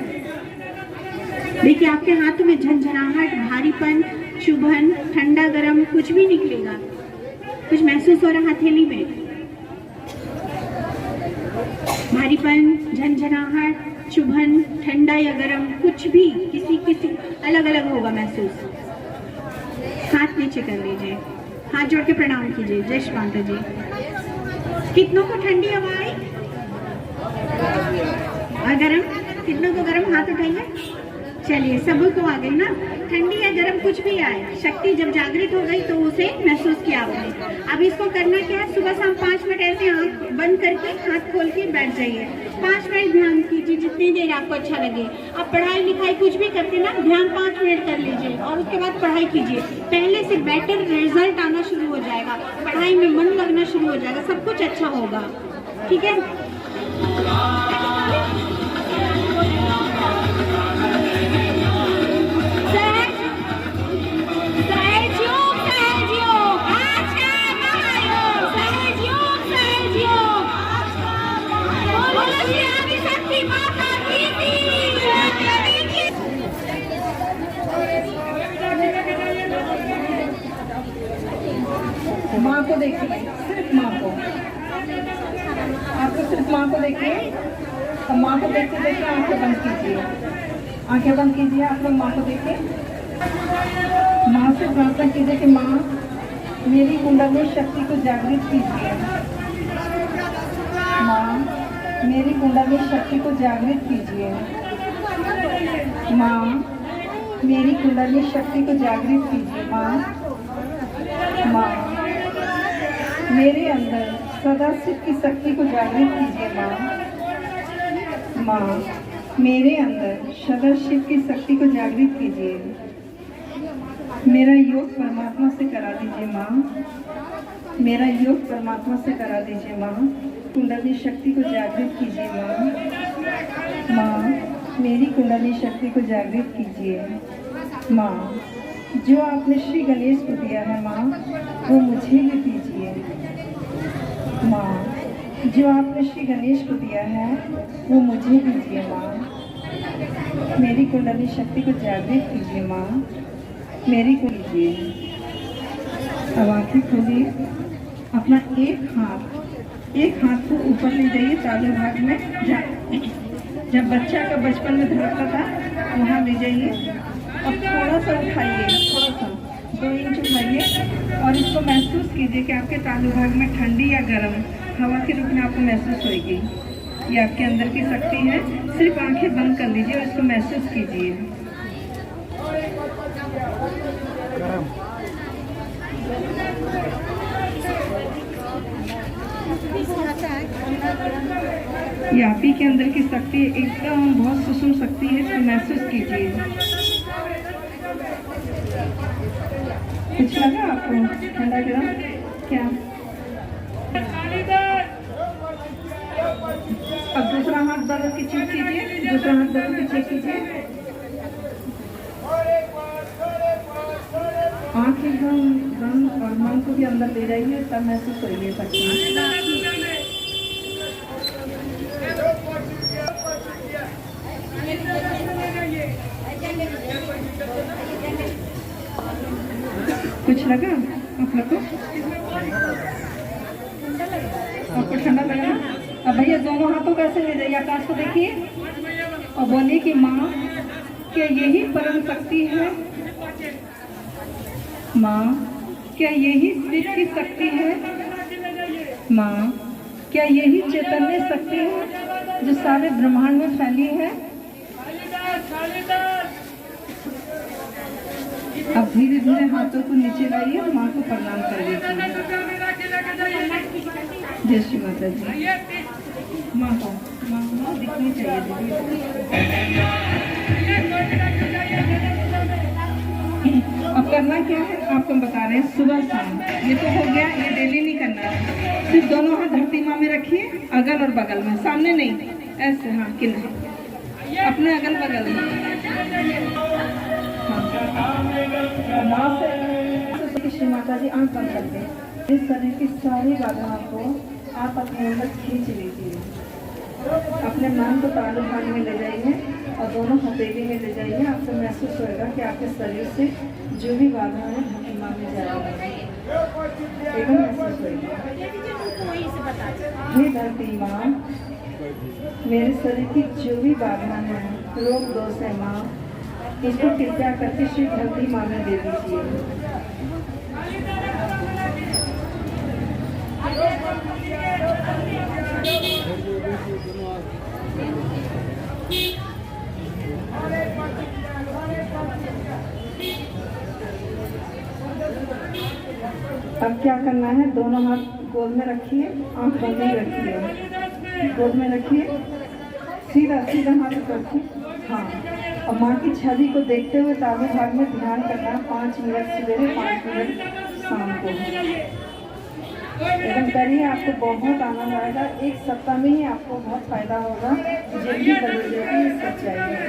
देखिए आपके हाथों में झंझनाहट, भारीपन, चुभन, ठंडा गरम कुछ भी निकलेगा, कुछ महसूस हो रहा हथेली में? भारीपन, झंझनाहट, चुभन, ठंडा या गरम कुछ भी, किसी अलग अलग होगा महसूस। हाथ नीचे कर लीजिए, हाथ जोड़ के प्रणाम कीजिए। जय श्री माता जी। कितनों को ठंडी हवा आई और गरम? कितनों को गरम? हाथ उठाइए। चलिए, सबको आ गई ना? ठंडी या गरम कुछ भी आए, शक्ति जब जागृत हो गई तो उसे महसूस किया आपने। अब इसको करना क्या है, सुबह शाम 5 मिनट ऐसे आंख बंद करके हाथ खोल के बैठ जाइए। 5 मिनट ध्यान कीजिए, जितनी देर आपको अच्छा लगे। अब पढ़ाई लिखाई कुछ भी करते ना, ध्यान 5 मिनट कर लीजिए और उसके बाद पढ़ाई कीजिए। पहले से बेटर रिजल्ट आना शुरू हो जाएगा, पढ़ाई में मन लगना शुरू हो जाएगा, सब कुछ अच्छा होगा। ठीक है? माँ को देखिए, सिर्फ माँ को। आपको सिर्फ माँ को देखिए और माँ को देखते देखते आंखें बंद कीजिए। आंखें बंद कीजिए, आप लोग माँ को देखिए। माँ से प्रार्थना कीजिए कि माँ मेरी कुंडली शक्ति को जागृत कीजिए। माँ मेरी कुंडली शक्ति को जागृत कीजिए। माँ मेरी कुंडली शक्ति को जागृत कीजिए। माँ मेरे अंदर सदा शिव की शक्ति को जागृत कीजिए। माँ मेरे अंदर सदा शिव की शक्ति को जागृत कीजिए। मेरा योग परमात्मा से करा दीजिए माँ। मेरा योग परमात्मा से करा दीजिए माँ। कुंडली शक्ति को जागृत कीजिए माँ। मेरी कुंडली शक्ति को जागृत कीजिए माँ। जो आपने श्री गणेश को दिया है माँ, वो मुझे भी दीजिए माँ। जो आपने श्री गणेश को दिया है वो मुझे दीजिए माँ। मेरी कुंडली शक्ति को जागृत कीजिए माँ। मेरी को लीजिए। अब आंखें खोलिए। अपना एक हाथ को ऊपर ले जाइए तालु भाग में, जब बच्चा का बचपन में धड़कता था वहाँ ले जाइए। अब थोड़ा सा उठाइए, थोड़ा सा 2 इंच उठाइए और इसको महसूस कीजिए कि आपके तालु भाग में ठंडी या गर्म हवा के रूप में आपको महसूस होगी। ये आपके अंदर की शक्ति है। सिर्फ आंखें बंद कर लीजिए और इसको महसूस कीजिए। ये आप ही के अंदर की शक्ति एकदम बहुत सूक्ष्म शक्ति है, इसको महसूस कीजिए। कुछ लगा आपको ठंडा गरम? क्या? अब दूसरा हाथ बदल के चेक कीजिए। दूसरा हाथ बदल के चेक कीजिए। आँख एकदम बंद और मन को भी अंदर ले जाइए, तब महसूस करिए शक्ति। कुछ लगा आप लोग को? आपको ठंडा लगा? अब भैया दोनों हाथों को ऐसे ले जाइए, आकाश को देखिए और बोलिए कि माँ क्या यही परम शक्ति है? माँ क्या यही शिव की शक्ति है? माँ क्या यही चैतन्य शक्ति है जो सारे ब्रह्मांड में फैली है? अब धीरे धीरे हाथों को नीचे लाइए और माँ को प्रणाम करिए। जय श्री माता जी। माँ को माँ दिखनी चाहिए अब करना क्या है आपको बता रहे हैं। सुबह शाम ये तो हो गया, ये डेली नहीं करना है। सिर्फ दोनों हाथ धरती माँ में रखिए, अगल और बगल में, सामने नहीं, ऐसे। हाँ, किनारे अपने अगल बगल में। माँ से श्री माता जी आंख बंद कर दें। इस तरह की सारी बाधाओं को आप अपने अंदर खींच लीजिए। अपने मन को तालु भाग में ले जाइए और दोनों हथेली में ले जाइए। आपको महसूस होगा कि आपके शरीर से जो भी बाधा है धरती माँ में जाएगी, एकदम महसूस होगी। हे धरती माँ, मेरे शरीर की जो भी बाधा है, रोग दोष है माँ, इसको कृपया करके श्री धरती माँ में दे दीजिए। क्या करना है, दोनों हाथ गोद में रखिए, आंख बंद ही रखिए, गोद में रखिए, सीधा सीधा हाथ रखिए। हाँ, और माँ की छवि को देखते हुए दाहिने भाग में ध्यान करना है। 5 मिनट सवेरे, 5 मिनट शाम को। एकदम करिए, आपको बहुत आनंद आएगा। 1 सप्ताह में ही आपको बहुत फायदा होगा। जल्दी बदल जाएगी सच्चाई है।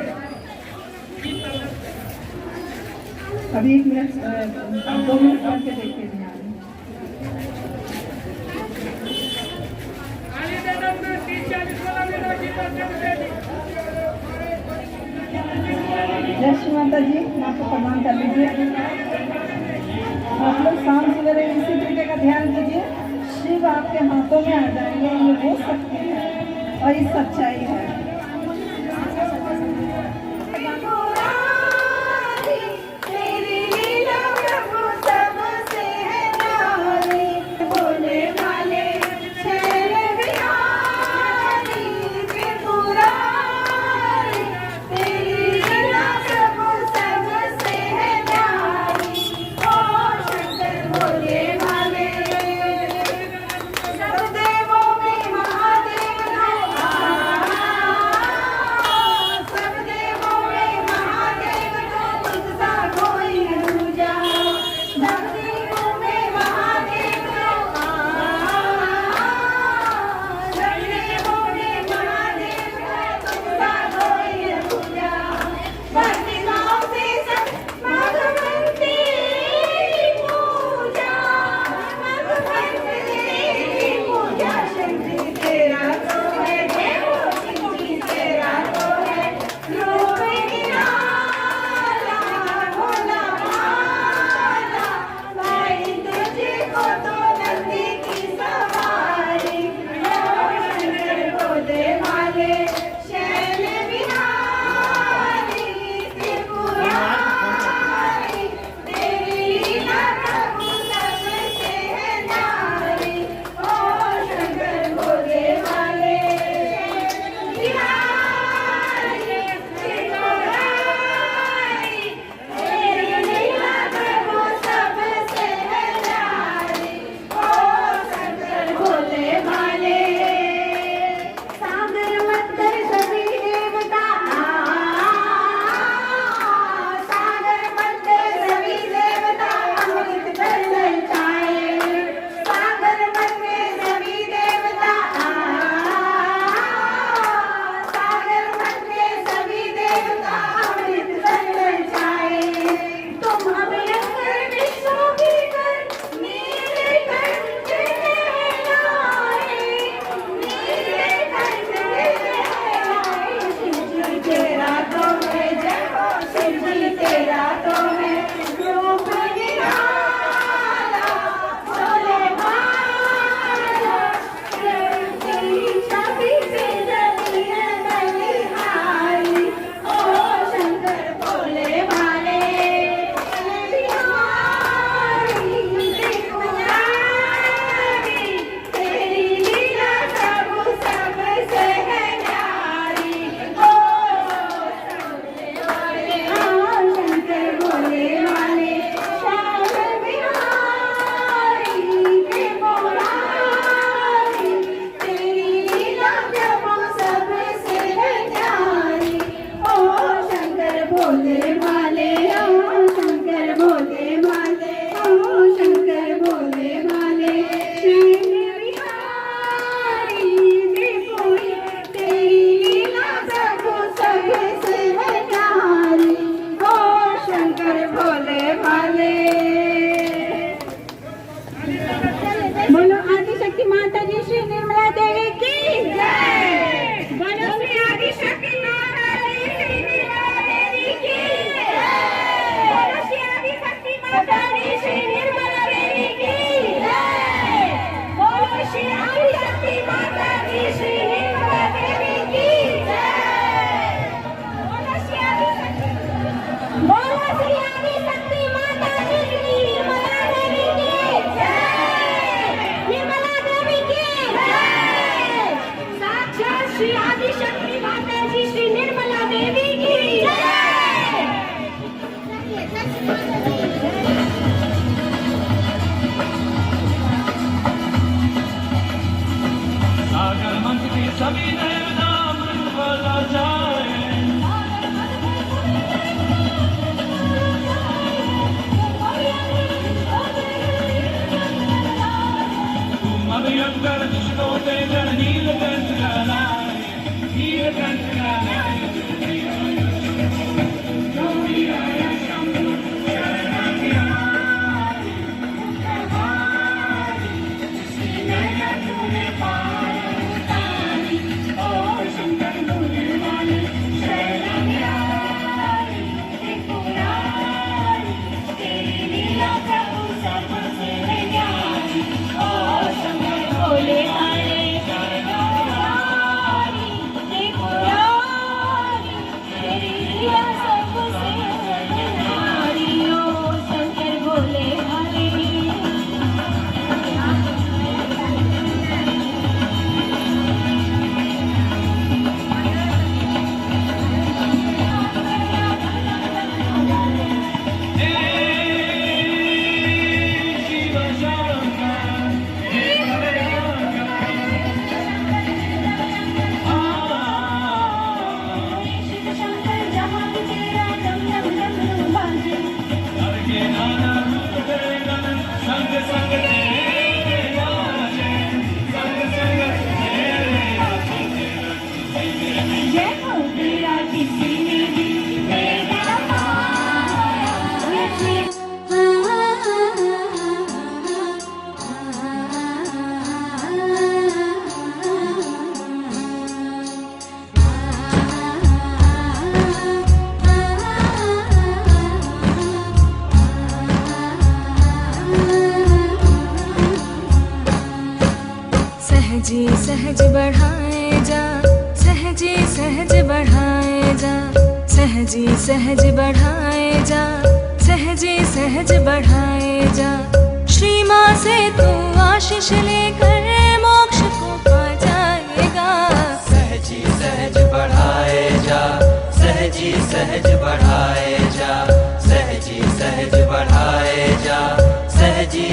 अभी 1 मिनट 2 मिनट करके देखिए ध्यान। जय श्री माता जी, माँ को प्रणाम कर लीजिए। आप लोग शाम सवेरे इसी तरीके का ध्यान कीजिए। शिव आपके हाथों में आ जाएंगे, ये हो सकती है और ये सच्चाई है। सभी नैना मृगला जाए मरियंकर जिसकोते जन नीलकंठ गालाए नीलकंठ गालाए सहजी सहज बढ़ाए जा सहजी सहज बढ़ाए जा सहजी सहज बढ़ाए जा सहजी सहज बढ़ाए जा श्री माँ से तू आशीष लेकर मोक्ष को पा जाएगा सहजी सहज बढ़ाए जा सहजी सहज बढ़ाए जा सहजी सहज बढ़ाए जा सहजी